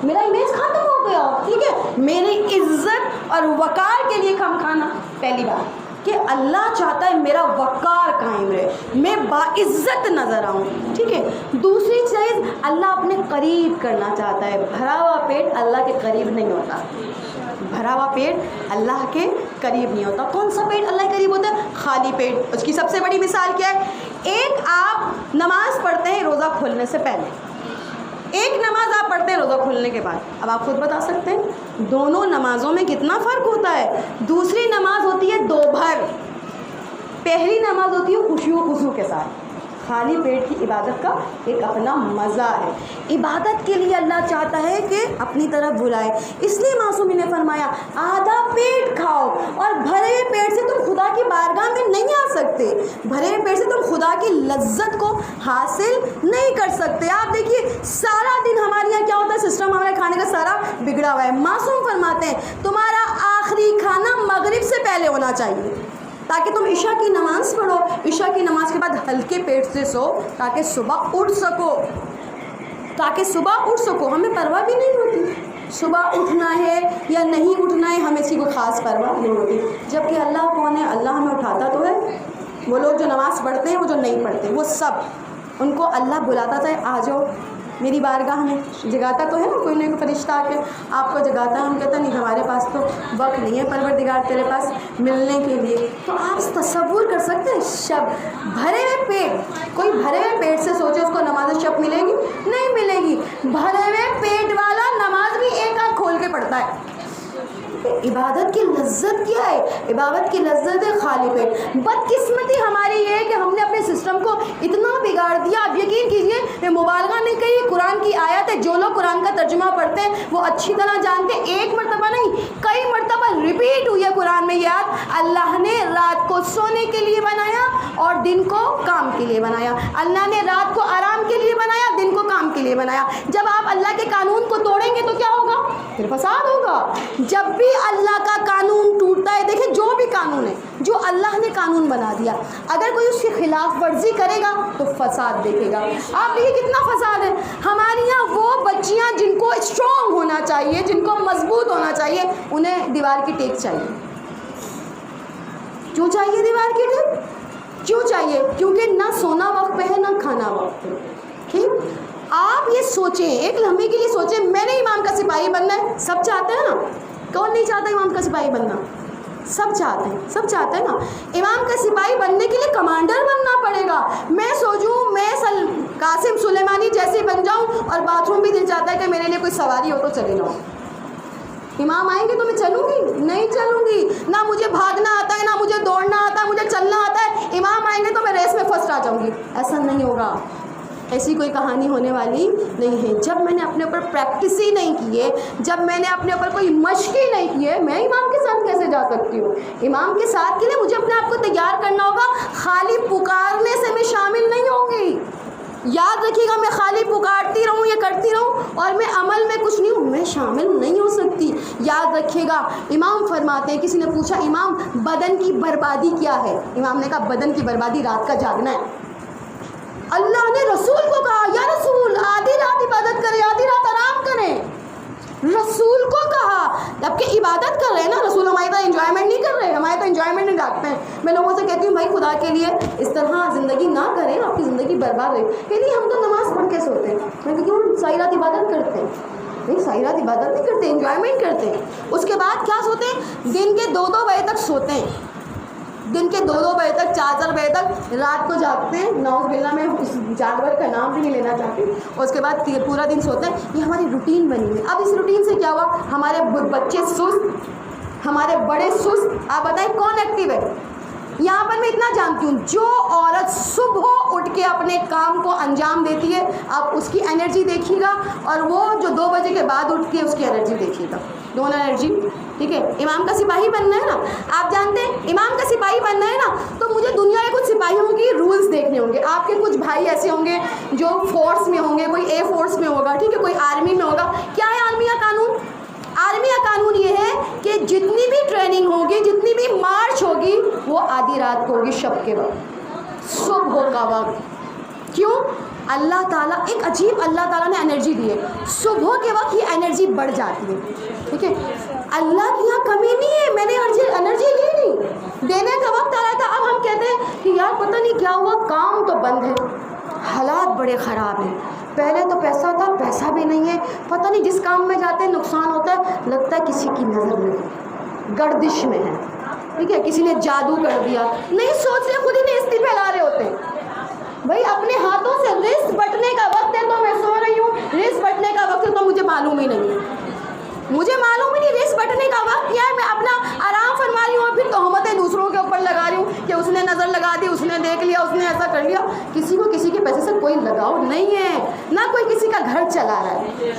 میرا امیج ختم ہو گیا، ٹھیک ہے، میری عزت اور وقار کے لیے کم کھانا۔ پہلی بات کہ اللہ چاہتا ہے میرا وقار قائم رہے، میں باعزت نظر آؤں، ٹھیک ہے۔ دوسری چیز اللہ اپنے قریب کرنا چاہتا ہے، بھرا ہوا پیٹ اللہ کے قریب نہیں ہوتا، بھرا ہوا پیٹ اللہ کے قریب نہیں ہوتا۔ کون سا پیٹ اللہ کے قریب ہوتا ہے؟ خالی پیٹ۔ اس کی سب سے بڑی مثال کیا ہے؟ ایک آپ نماز پڑھتے ہیں روزہ کھولنے سے پہلے، ایک نماز آپ پڑھتے ہیں روزہ کھلنے کے بعد، اب آپ خود بتا سکتے ہیں دونوں نمازوں میں کتنا فرق ہوتا ہے۔ دوسری نماز ہوتی ہے دوپہر، پہلی نماز ہوتی ہے خوشی و خضوع کے ساتھ۔ خالی پیٹ کی عبادت کا ایک اپنا مزہ ہے، عبادت کے لیے اللہ چاہتا ہے کہ اپنی طرف بلائے، اس لیے معصومی نے فرمایا آدھا پیٹ کھاؤ، اور بھرے پیٹ سے تم خدا کی بارگاہ میں نہیں آ سکتے، بھرے پیٹ سے تم خدا کی لذت کو حاصل نہیں کر سکتے۔ آپ دیکھیے سارا دن ہمارے یہاں کیا ہوتا ہے، سسٹم ہمارے کھانے کا سارا بگڑا ہوا ہے۔ معصوم فرماتے ہیں تمہارا آخری کھانا مغرب سے پہلے ہونا چاہیے، تاکہ تم عشاء کی نماز پڑھو، عشاء کی نماز کے بعد ہلکے پیٹ سے سو، تاکہ صبح اٹھ سکو، ہمیں پرواہ بھی نہیں ہوتی صبح اٹھنا ہے یا نہیں اٹھنا ہے، ہمیں اس کی کوئی خاص پرواہ نہیں ہوتی۔ جبکہ اللہ کون ہے؟ اللہ ہمیں اٹھاتا تو ہے، وہ لوگ جو نماز پڑھتے ہیں، وہ جو نہیں پڑھتے، وہ سب ان کو اللہ بلاتا تھا آ جاؤ میری بارگاہ میں، جگاتا تو ہے نا، کوئی نہ کوئی فرشتہ آ کے آپ کو جگاتا ہے، ہم کہتا نہیں ہمارے پاس تو وقت نہیں ہے پروردگار تیرے پاس ملنے کے لیے۔ تو آپ تصور کر سکتے ہیں شب بھرے ہوئے پیٹ، کوئی بھرے ہوئے پیٹ سے سوچے اس کو نماز شب ملے گی؟ نہیں ملے گی۔ بھرے ہوئے پیٹ والا نماز بھی ایک آنکھ کھول کے پڑھتا ہے۔ عبادت کی لذت کیا ہے؟ عبادت کی لذت ہے خالی پیٹ۔ بدقسمتی ہماری یہ ہے کہ ہم نے اپنے سسٹم کو اتنا بگاڑ دیا، آپ یقین کیجئے میں مبالغہ نہیں کہی، قرآن کی آیت ہے، جو لوگ قرآن کا ترجمہ پڑھتے ہیں وہ اچھی طرح جانتے ہیں، ایک مرتبہ نہیں کئی مرتبہ ریپیٹ ہوئی ہے قرآن میں یاد، اللہ نے رات کو سونے کے لیے بنایا اور دن کو کام کے لیے بنایا، اللہ نے رات کو آرام کے لیے بنایا، دن کو کام کے لیے بنایا۔ جب آپ اللہ کے قانون کو توڑیں گے تو کیا ہوگا؟ پھر فساد ہوگا۔ جب بھی اللہ کا قانون ٹوٹتا ہے، دیکھیں جو بھی قانون ہے، جو اللہ نے قانون بنا دیا، اگر کوئی اس کی خلاف ورزی کرے گا تو فساد دیکھے گا۔ آپ دیکھیے کتنا فساد ہے ہمارے یہاں، وہ بچیاں جن کو اسٹرانگ ہونا چاہیے، جن کو مضبوط ہونا چاہیے، انہیں دیوار کی ٹیک چاہیے۔ کیوں چاہیے دیوار کی ٹیک؟ کیوں چاہیے؟ کیونکہ نہ سونا وقت پہ ہے، نہ کھانا وقت پہ۔ ٹھیک، آپ یہ سوچیں، ایک لمحے کے لیے سوچیں، میں نے امام کا سپاہی بننا ہے، سب چاہتے ہیں نا، کون نہیں چاہتا امام کا سپاہی بننا؟ سب چاہتے ہیں، سب چاہتے ہیں نا۔ امام کا سپاہی بننے کے لیے کمانڈر بننا پڑے گا۔ میں سوچوں میں قاسم سلیمانی جیسی بن جاؤں، اور باتھ روم بھی دل چاہتا ہے کہ میرے لیے کوئی سواری ہو تو چلے جاؤں۔ امام آئیں گے تو میں چلوں گی؟ نہیں چلوں گی۔ نہ مجھے بھاگنا آتا ہے، نہ مجھے دوڑنا آتا ہے، مجھے چلنا آتا ہے، امام آئیں گے تو میں ریس میں فرسٹ آ جاؤں گی، ایسا نہیں ہوگا، ایسی کوئی کہانی ہونے والی نہیں ہے۔ جب میں نے اپنے اوپر پریکٹس ہی نہیں کی ہے، جب میں نے اپنے اوپر کوئی مشق ہی نہیں کی ہے، میں امام کے ساتھ کیسے جا سکتی ہوں؟ امام کے ساتھ کے لیے مجھے اپنے آپ کو تیار کرنا ہوگا، خالی پکارنے سے میں شامل نہیں ہوں گی۔ یاد رکھیے گا، میں خالی پکارتی رہوں یا کرتی رہوں اور میں عمل میں کچھ نہیں ہوں، میں شامل نہیں ہو سکتی۔ یاد رکھیے گا، امام فرماتے ہیں، کسی نے پوچھا امام بدن کی بربادی کیا ہے؟ امام نے کہا بدن کی بربادی رات کا جاگنا ہے۔ اللہ نے رسول کو کہا یا رسول آدھی رات عبادت کریں، آدھی رات آرام کریں، رسول کو کہا، جبکہ عبادت کر رہے ہیں نا رسول، ہماری طرح انجوائمنٹ نہیں کر رہے، ہمارے تو انجوائمنٹ نہیں ڈاکتے ہیں۔ میں لوگوں سے کہتی ہوں بھائی خدا کے لیے اس طرح زندگی نہ کریں، آپ کی زندگی برباد ہوئی. کہ نہیں ہم تو نماز پڑھ کے سوتے ہیں. میں کیوں ساری رات عبادت کرتے ہیں؟ نہیں، ساری رات عبادت نہیں کرتے، انجوائمنٹ کرتے ہیں. اس کے بعد کیا سوتے ہیں؟ دن کے 2-2 بجے تک سوتے ہیں، دن کے 2-2 بجے تک، 4-4 بجے تک رات کو جاگتے ہیں. نعوذ باللہ، میں اس جانور کا نام بھی نہیں لینا چاہتی. اور اس کے بعد پورا دن سوتے ہیں. یہ ہماری روٹین بنی ہوئی. اب اس روٹین سے کیا ہوا؟ ہمارے بچے سست، ہمارے بڑے سست. آپ بتائیں کون ایکٹیو ہے یہاں پر؟ میں اتنا جانتی ہوں، جو عورت صبح اٹھ کے اپنے کام کو انجام دیتی ہے، آپ اس کی انرجی دیکھیے گا، اور وہ جو 2 بجے کے بعد اٹھ کے اس کی انرجی دیکھیے گا، دونوں انرجی. ٹھیک ہے، امام کا سپاہی بننا ہے نا، آپ جانتے ہیں امام کا سپاہی بننا ہے نا، تو مجھے دنیا کے کچھ سپاہیوں کی رولز دیکھنے ہوں گے. آپ کے کچھ بھائی ایسے ہوں گے جو فورس میں ہوں گے، کوئی اے فورس میں ہوگا، ٹھیک ہے، کوئی آرمی میں ہوگا. کیا ہے آرمی کا قانون؟ آرمی کا قانون یہ ہے کہ جتنی بھی ٹریننگ ہوگی، جتنی بھی مارچ ہوگی، وہ آدھی رات کو ہوگی، شب کے وقت، صبح کا وقت. کیوں؟ اللہ تعالیٰ ایک عجیب اللہ تعالیٰ نے انرجی دی ہے. صبح کے وقت یہ انرجی بڑھ جاتی ہے. ٹھیک ہے، اللہ کی یہاں کمی نہیں ہے. میں نے انرجی لی نہیں، دینے کا وقت آ رہا تھا. اب ہم کہتے ہیں کہ یار پتہ نہیں کیا ہوا، کام تو بند ہے، حالات بڑے خراب ہیں. پہلے تو پیسہ تھا، پیسہ بھی نہیں ہے. پتہ نہیں جس کام میں جاتے ہیں نقصان ہوتا ہے، لگتا ہے کسی کی نظر نہیں، گردش میں ہے. ٹھیک ہے، کسی نے جادو کر دیا. نہیں سوچ رہے، خود ہی نیستی پھیلا رہے ہوتے ہیں. بھائی اپنے ہاتھوں سے رزق بٹنے کا وقت ہے تو میں سو رہی ہوں، رزق بٹنے کا وقت ہے تو مجھے معلوم ہی نہیں ہے. مجھے معلوم ہی نہیں رزق بٹنے کا وقت کیا ہے. میں اپنا آرام فرما رہی ہوں اور پھر تہمتیں دوسروں کے اوپر لگا رہی ہوں کہ اس نے نظر لگا دی، اس نے دیکھ لیا، اس نے ایسا کر لیا. کسی کو کسی کے پیسے سے کوئی لگاؤ نہیں ہے، نہ کوئی کسی کا گھر چلا رہا ہے،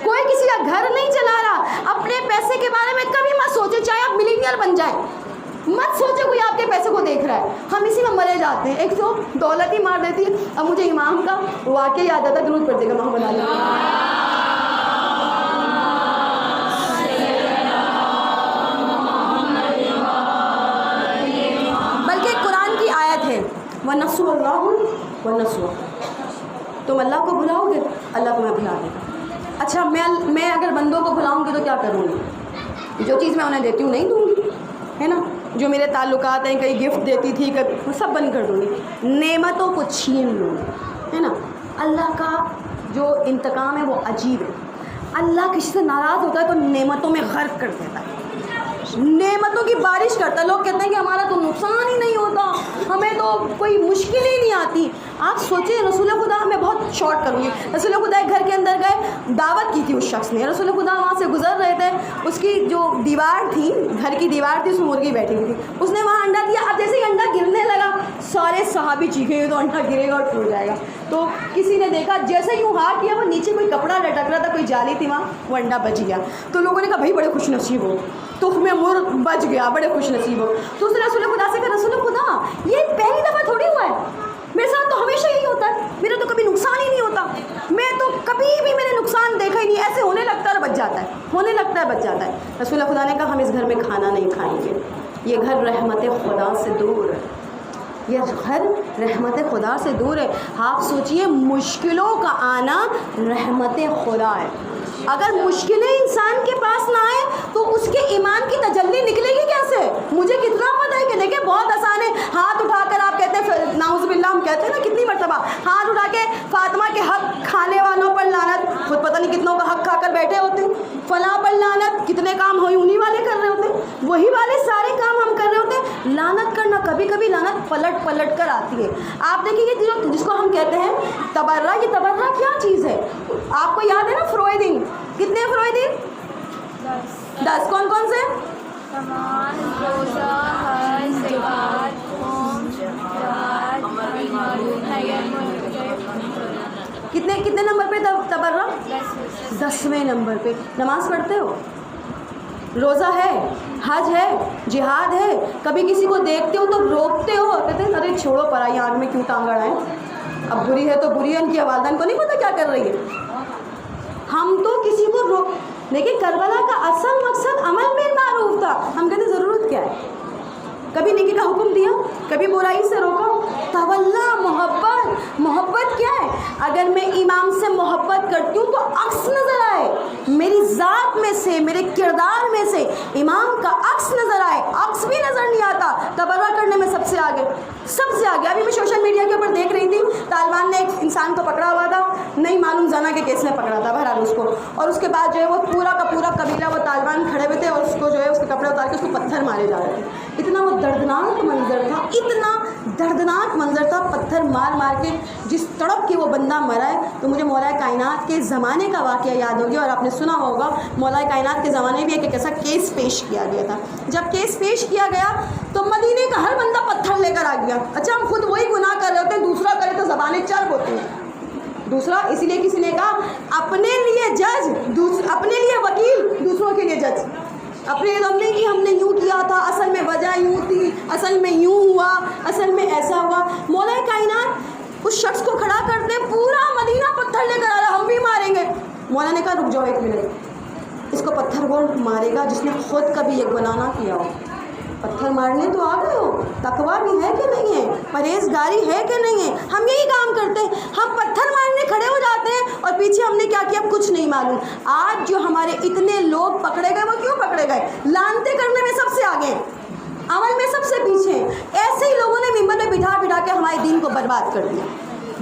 کوئی کسی کا گھر نہیں چلا رہا. اپنے پیسے کے بارے میں کبھی مت سوچے، چاہے آپ ملینئر بن جائیں، مت سوچے کوئی آپ کے پیسے کو دیکھ رہا ہے. ہم اسی میں مرے جاتے ہیں. ایک تو دولت ہی مار دیتی ہے. اب مجھے امام کا واقعہ یاد آتا ہے، درود پڑھ دے گا محمد علی. بلکہ قرآن کی آیت ہے، وَنَسُوا اللَّهُ وَنَسُوا. تم اللہ کو بھلاؤ گے، اللہ تمہیں بھلا دے گا. اچھا میں اگر بندوں کو بھلاؤں گی تو کیا کروں گی؟ جو چیز میں انہیں دیتی ہوں نہیں دوں گی، ہے نا. جو میرے تعلقات ہیں، کئی گفٹ دیتی تھی، کبھی سب بند کر دوں گی. نعمتوں کو چھین لوں گی، ہے نا. اللہ کا جو انتقام ہے وہ عجیب ہے. اللہ کسی سے ناراض ہوتا ہے تو نعمتوں میں غرق کر دیتا ہے، نعمتوں کی بارش کرتا ہے. لوگ کہتے ہیں کہ ہمارا تو نقصان ہی نہیں ہوتا، ہمیں تو کوئی مشکل ہی نہیں آتی. آپ سوچیں، رسول خدا، میں بہت شارٹ کروں گی، رسول خدا ایک گھر کے اندر گئے، دعوت کی تھی اس شخص نے. رسول خدا وہاں سے گزر رہے تھے، اس کی جو دیوار تھی، گھر کی دیوار تھی، اس میں مرغی بیٹھی ہوئی تھی. اس نے وہاں انڈا دیا. اب جیسے ہی انڈا گرنے لگا، سارے صحابی چیخے گے تو انڈا گرے گا اور ٹوٹ جائے گا. تو کسی نے دیکھا، جیسے یوں ہاتھ کیا، وہ نیچے کوئی کپڑا لٹک رہا تھا، کوئی جالی تھی وہاں، وہ انڈا بچ گیا. تو لوگوں نے کہا بھائی بڑے خوش نصیب ہو، تخمِ مرغ بچ گیا، بڑے خوش نصیب ہو. تو اس نے رسول خدا سے کہا، رسول خدا یہ پہلی دفعہ تھوڑی ہوا ہے، میرے ساتھ تو ہمیشہ یہی ہوتا ہے، میرا تو کبھی نقصان ہی نہیں ہوتا، میں تو کبھی بھی میں نے نقصان دیکھا ہی نہیں. ایسے ہونے لگتا ہے بچ جاتا ہے، ہونے لگتا ہے بچ جاتا ہے. رسول خدا نے کہا ہم اس گھر میں کھانا نہیں کھائیں گے، یہ گھر رحمت خدا سے دور ہے، یہ گھر رحمت خدا سے دور ہے. آپ سوچئے، مشکلوں کا آنا رحمت خدا ہے. اگر مشکلیں انسان کے پاس نہ آئے تو اس کے ایمان کی تجلی نکلے گی کیسے؟ مجھے کتنا پتہ ہے کہ دیکھیں بہت آسان ہے. ہاتھ اٹھا کر آپ کہتے ہیں، نعوذ باللہ ہم کہتے ہیں نا کتنی مرتبہ، ہاتھ اٹھا کے فاطمہ کے حق کھانے والوں پر لعنت. خود پتہ نہیں کتنوں کا حق کھا کر بیٹھے ہوتے ہیں. فلاں پر لعنت، کتنے کام ہوئی انہی والے کر رہے ہوتے ہیں، وہی والے سارے کام ہم کر رہے ہوتے ہیں. لعنت کرنا، کبھی کبھی لعنت پلٹ کر آتی ہے. آپ دیکھیں یہ جس کو ہم کہتے ہیں تبرہ، یہ تبرہ کیا چیز ہے؟ آپ کو یاد ہے نا فرویدین؟ کتنے فرویدین؟ 10. کون کون سے؟ کتنے نمبر پہ تبرہ؟ 10ویں نمبر پہ. نماز پڑھتے ہو، روزہ ہے، حج ہے، جہاد ہے. کبھی کسی کو دیکھتے ہو تو روکتے ہو، کہتے ہیں ارے چھوڑو پرائی آنکھ میں کیوں ٹانگ اڑائیں، اب بری ہے تو بری ہے، ان کی والدین کو نہیں پتہ کیا کر رہی ہے. ہم تو کسی کو روک، لیکن کربلا کا اصل مقصد عمل بالمعروف تھا. ہم کہتے ضرورت کیا ہے؟ کبھی نیکی کا حکم دیا، کبھی برائی سے روکا. تولا، محبت کیا ہے؟ اگر میں امام سے محبت کرتی ہوں تو عکس نظر آئے، میری ذات میں سے، میرے کردار میں سے امام کا عکس نظر آئے. عکس بھی نظر نہیں آتا. تبرہ کرنے میں سب سے آگے، سب سے آگے. ابھی میں سوشل میڈیا کے اوپر دیکھ رہی تھی, طالبان نے ایک انسان کو پکڑا ہوا تھا, نہیں معلوم زنا کے کیس میں پکڑا تھا بہرحال اس کو, اور اس کے بعد جو ہے وہ پورا کا پورا قبیلہ وہ طالبان کھڑے ہوئے تھے اور اس کو جو ہے اس کے کپڑے اتار کے اس کو پتھر مارے جا رہے تھے. اتنا وہ دردناک منظر تھا, اتنا دردناک منظر تھا, پتھر مار مار کے جس تڑپ کے وہ بندہ مرا ہے. تو مجھے مولا کائنات کے زمانے کا واقعہ یاد ہو گیا, اور آپ نے سنا ہوگا مولا کائنات کے زمانے میں ایک ایسا کیس پیش کیا گیا تھا. جب کیس پیش کیا گیا تو مدینے کا ہر بندہ پتھر لے کر آ گیا. اچھا ہم خود وہی گناہ کر رہے ہوتے ہیں, دوسرا کرے تو زبانیں چرب ہوتی ہیں. دوسرا اسی لیے کسی نے کہا اپنے لیے جج, اپنے لیے وکیل, دوسروں کے لیے جج. اپنے ہم نے کہ ہم نے یوں کیا تھا, اصل میں وجہ یوں تھی, اصل میں یوں ہوا, اصل میں ایسا ہوا. مولا کائنات اس شخص کو کھڑا کرتے, پورا مدینہ پتھر لے کر آ رہا, ہم بھی ماریں گے. مولا نے کہا رک جاؤ ایک منٹ, اس کو پتھر کون مارے گا جس نے خود کبھی یہ گناہ نہ کیا ہو. پتھر مارنے تو آ گئے ہو, تقویٰ بھی ہے کہ نہیں ہے, پرہیزگاری ہے کہ نہیں ہے. ہم یہی کام کرتے ہیں, ہم پتھر مارنے کھڑے ہو جاتے ہیں اور پیچھے ہم نے کیا کیا کچھ نہیں معلوم. آج جو ہمارے اتنے لوگ پکڑے گئے وہ کیوں پکڑے گئے؟ لانتے کرنے میں سب سے آگے ہیں, عمل میں سب سے پیچھے ہیں. ایسے ہی لوگوں نے ممبر میں بٹھا بٹھا کے ہمارے دین کو برباد کر دیا,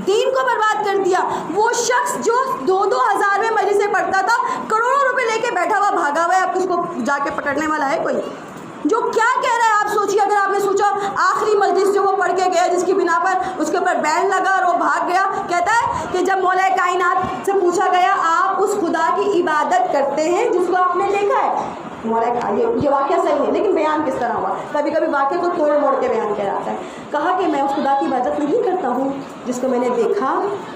دین کو برباد کر دیا. وہ شخص جو 2,000 میں مجلسیں پڑھتا تھا, کروڑوں روپے لے کے بیٹھا ہوا بھاگا ہوا ہے, اب اس کو جا کے پکڑنے والا ہے کوئی؟ جو کیا کہہ رہا ہے آپ سوچیے. اگر آپ نے سوچا آخری مجلس جو وہ پڑھ کے گیا جس کی بنا پر اس کے اوپر بین لگا اور وہ بھاگ گیا, کہتا ہے کہ جب مولا کائنات سے پوچھا گیا آپ اس خدا کی عبادت کرتے ہیں جس کو آپ نے دیکھا ہے, مولا یہ واقعہ صحیح ہے لیکن بیان کس طرح ہوا, کبھی کبھی واقعے کو توڑ موڑ کے بیان کیا جاتا ہے. کہا کہ میں اس خدا کی عبادت نہیں کرتا ہوں جس کو میں نے دیکھا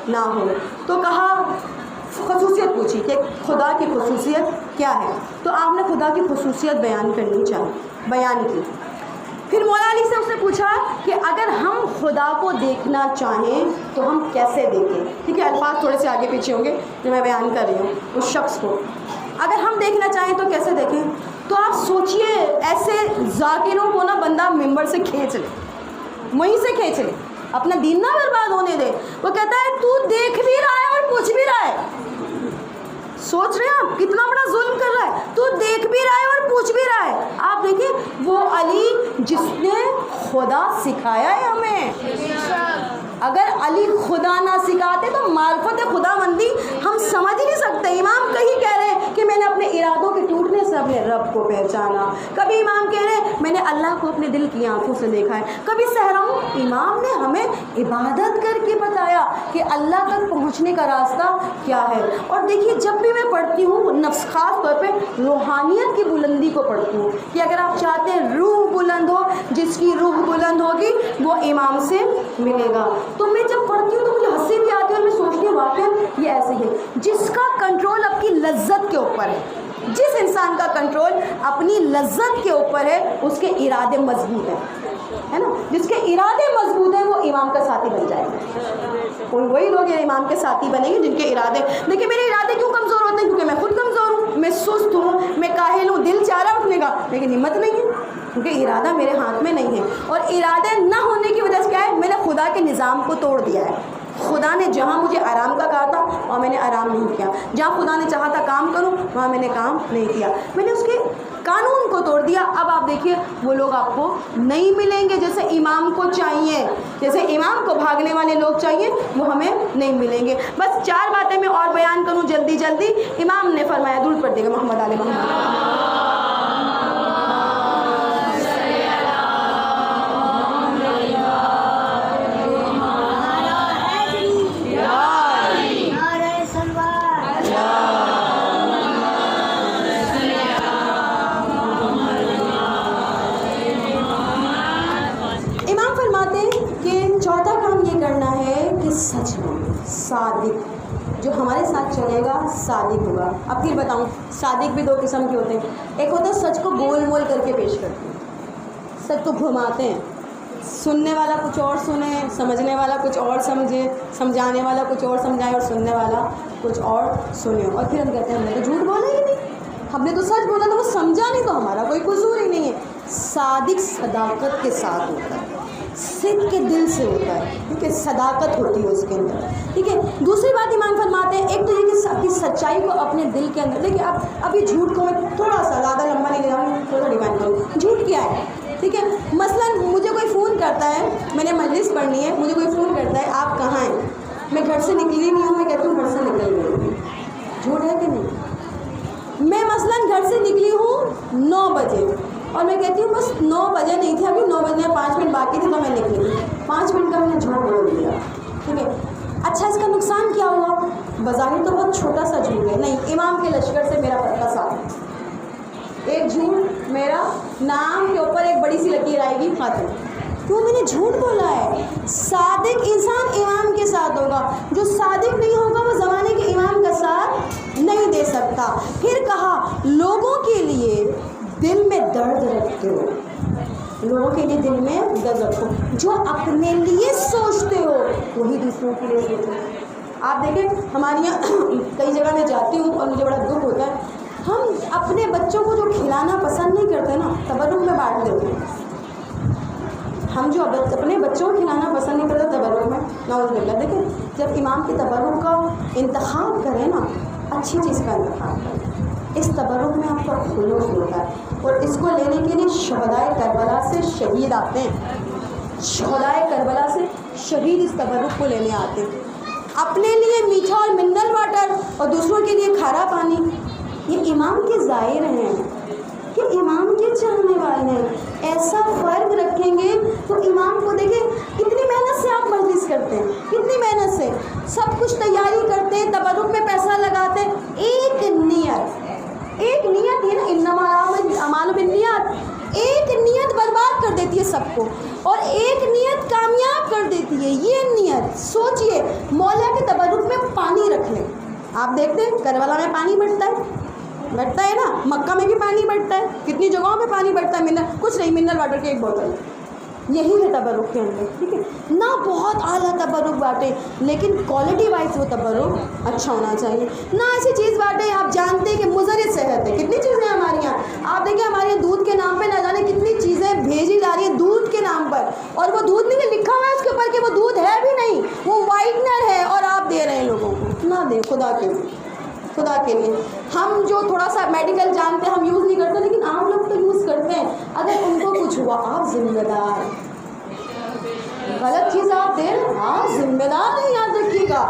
نہ ہو. تو کہا خصوصیت پوچھی کہ خدا کی خصوصیت کیا ہے, تو آپ نے خدا کی خصوصیت بیان کرنی چاہیے, بیان کی. پھر مولا علی سے اس نے پوچھا کہ اگر ہم خدا کو دیکھنا چاہیں تو ہم کیسے دیکھیں. ٹھیک ہے, الفاظ تھوڑے سے آگے پیچھے ہوں گے جو میں بیان کر رہی ہوں. اس شخص کو اگر ہم دیکھنا چاہیں تو کیسے دیکھیں؟ تو آپ سوچئے ایسے ذاکروں کو نا بندہ ممبر سے کھینچ لے, وہیں سے کھینچ لے, اپنا دین نہ برباد ہونے دے. وہ کہتا ہے تو دیکھ بھی رہا ہے اور پوچھ بھی رہا ہے. سوچ رہے ہیں آپ کتنا بڑا ظلم کر رہا ہے, تو دیکھ بھی رہا ہے اور پوچھ بھی رہا ہے. آپ دیکھیں وہ علی جس نے خدا سکھایا ہے ہمیں. اگر علی خدا نہ سکھاتے تو معرفت خدا مندی ہم سمجھ ہی نہیں سکتے. امام کہیں کہہ رہے ہیں کہ میں نے اپنے ارادوں کے ٹوٹنے سے اپنے رب کو پہچانا. کبھی امام کہہ رہے ہیں میں نے اللہ کو اپنے دل کی آنکھوں سے دیکھا ہے. کبھی صحراؤں امام نے ہمیں عبادت کر کے بتایا کہ اللہ تک پہنچنے کا راستہ کیا ہے. اور دیکھیے جب بھی میں پڑھتی ہوں نفس, خاص طور پہ روحانیت کی بلندی کو پڑھتی ہوں کہ اگر آپ چاہتے ہیں روح بلند ہو, جس کی روح بلند ہوگی وہ امام سے ملے گا. تو میں جب پڑھتی ہوں تو مجھے ہنسی بھی آتی ہے اور میں سوچتی ہوں واقعی یہ ایسے ہے. جس کا کنٹرول آپ کی لذت کے اوپر ہے, جس انسان کا کنٹرول اپنی لذت کے اوپر ہے اس کے ارادے مضبوط ہیں, ہے نا. جس کے ارادے مضبوط ہیں وہ امام کا ساتھی بن جائے گا. وہی لوگ امام کے ساتھی بنیں گے جن کے ارادے, دیکھیں میرے ارادے کیوں کمزور ہوتے ہیں؟ کیونکہ میں خود کمزور ہوں, میں سست ہوں, میں کاہل ہوں, دل چاہ رہا اٹھنے کا لیکن ہمت نہیں ہے کیونکہ ارادہ میرے ہاتھ میں نہیں ہے. اور ارادے نہ ہونے کی وجہ سے کیا ہے, میں نے خدا کے نظام کو توڑ دیا ہے. خدا نے جہاں مجھے آرام کا کہا تھا وہاں میں نے آرام نہیں کیا, جہاں خدا نے چاہا تھا کام کروں وہاں میں نے کام نہیں کیا, میں نے اس کے قانون کو توڑ دیا. اب آپ دیکھیے وہ لوگ آپ کو نہیں ملیں گے جیسے امام کو چاہیے, جیسے امام کو بھاگنے والے لوگ چاہیے وہ ہمیں نہیں ملیں گے. بس 4 باتیں میں اور بیان کروں جلدی جلدی. امام نے فرمایا, درود پڑھ دیگا محمد علی محمد. سچ میں صادق جو ہمارے ساتھ چلے گا صادق ہوگا. اب پھر بتاؤں, صادق بھی 2 قسم کے ہوتے ہیں. ایک ہوتا ہے سچ کو گول مول کر کے پیش کرتے ہیں, سچ کو گھماتے ہیں, سننے والا کچھ اور سنے, سمجھنے والا کچھ اور سمجھے, سمجھانے والا کچھ اور سمجھائے اور سننے والا کچھ اور سنے, اور پھر ہم کہتے ہیں ہم نے تو جھوٹ بولا ہی نہیں, ہم نے تو سچ بولا تو وہ سمجھا نہیں, تو ہمارا کوئی قصور ہی نہیں ہے. صادق صداقت کے ساتھ ہوتا ہے, صدق کے دل سے ہوتا ہے, ٹھیک ہے, صداقت ہوتی ہے اس کے اندر, ٹھیک ہے. دوسری بات امام فرماتے ہیں, ایک تو یہ کہ اپنی سچائی کو اپنے دل کے اندر, دیکھیے اب یہ جھوٹ کو میں تھوڑا سا زیادہ لمبا نہیں لے جاؤں, تھوڑا ڈیفائن کروں. جھوٹ کیا ہے؟ ٹھیک ہے. مثلاً مجھے کوئی فون کرتا ہے, میں نے مجلس پڑھنی ہے, مجھے کوئی فون کرتا ہے آپ کہاں ہیں, میں گھر سے نکلی نہیں ہوں, میں کہتی ہوں گھر سے نکل گئی ہوں. جھوٹ ہے کہ نہیں؟ میں مثلاً گھر سے نکلی ہوں 9 بجے اور میں کہتی ہوں بس 9 بجے نہیں تھے, ابھی 9 بجے 5 منٹ باقی تھے تو میں نکلی. 5 منٹ کا میں نے جھوٹ بول دیا. ٹھیک ہے. اچھا اس کا نقصان کیا ہوا؟ بظاہر تو بہت چھوٹا سا جھوٹ ہے. نہیں, امام کے لشکر سے میرا پکا ساتھ. ایک جھوٹ میرا نام کے اوپر ایک بڑی سی لکیر آئے گی ختم. کیوں؟ میں نے جھوٹ بولا ہے. صادق انسان امام کے ساتھ ہوگا, جو صادق نہیں ہوگا وہ زمانے کے امام کا ساتھ نہیں دے سکتا. پھر کہا لوگوں کے لیے دل میں درد رکھتے ہو, لوگوں کے لیے دل میں درد رکھو, جو اپنے لیے سوچتے ہو وہی دوسروں کے لیے سوچو. آپ دیکھیں ہمارے یہاں کئی جگہ میں جاتی ہوں اور مجھے بڑا دکھ ہوتا ہے, ہم اپنے بچوں کو جو کھلانا پسند نہیں کرتے نا تبرک میں بانٹ دیتے ہیں. ہم جو اپنے بچوں کو کھلانا پسند نہیں کرتے تبرک میں, نعوذ باللہ. دیکھیں جب امام کی تبرک کا انتخاب کریں نا, اچھی چیز کا انتخاب کریں. اس تبرک میں آپ کا خلوص ہوتا ہے, اور اس کو لینے کے لیے شہدائے کربلا سے شہید آتے ہیں. شہدائے کربلا سے شہید اس تبرک کو لینے آتے ہیں. اپنے لیے میٹھا اور منرل واٹر اور دوسروں کے لیے کھارا پانی. یہ امام کے ظاہر ہیں کہ امام کے چاہنے والے ہیں. ایسا فرق رکھیں گے تو امام کو دیکھیں کتنی محنت سے آپ مجلس کرتے ہیں, کتنی محنت سے سب کچھ تیاری کرتے ہیں, تبرک میں پیسہ لگاتے ہیں. ایک نیت ہے نا, انما الاعمال بالنیات. ایک نیت برباد کر دیتی ہے سب کو, اور ایک نیت کامیاب کر دیتی ہے. یہ نیت سوچئے, مولا کے تبرک میں پانی رکھ لیں. آپ دیکھتے ہیں کربلا میں پانی بٹتا ہے نا, مکہ میں بھی پانی بٹتا ہے, کتنی جگہوں میں پانی بٹتا ہے. کچھ نہیں, منرل واٹر کی ایک بوتل. یہی ہے تبرک کے اندر. ٹھیک ہے نہ, بہت اعلیٰ تبرک بانٹے لیکن کوالٹی وائز وہ تبرک اچھا ہونا چاہیے. نہ ایسی چیز بانٹے آپ جانتے ہیں کہ مضر صحت ہے. کتنی چیزیں ہمارے یہاں, آپ دیکھیں ہمارے یہاں دودھ کے نام پہ نہ جانے کتنی چیزیں بھیجی جا رہی ہیں دودھ کے نام پر, اور وہ دودھ نہیں لکھا ہوا ہے اس کے اوپر کہ وہ دودھ ہے بھی نہیں, وہ وائٹنر ہے, اور آپ دے رہے ہیں لوگوں کو. نہ دیں خدا کے لیے. ہم جو تھوڑا سا میڈیکل جانتے ہیں ہم یوز نہیں کرتے, لیکن عام لوگ تو یوز کرتے ہیں. اگر ان کو کچھ ہوا آپ ذمہ دار, غلط چیز آپ دیں آپ ذمہ دار نہیں. یاد رکھیے گا,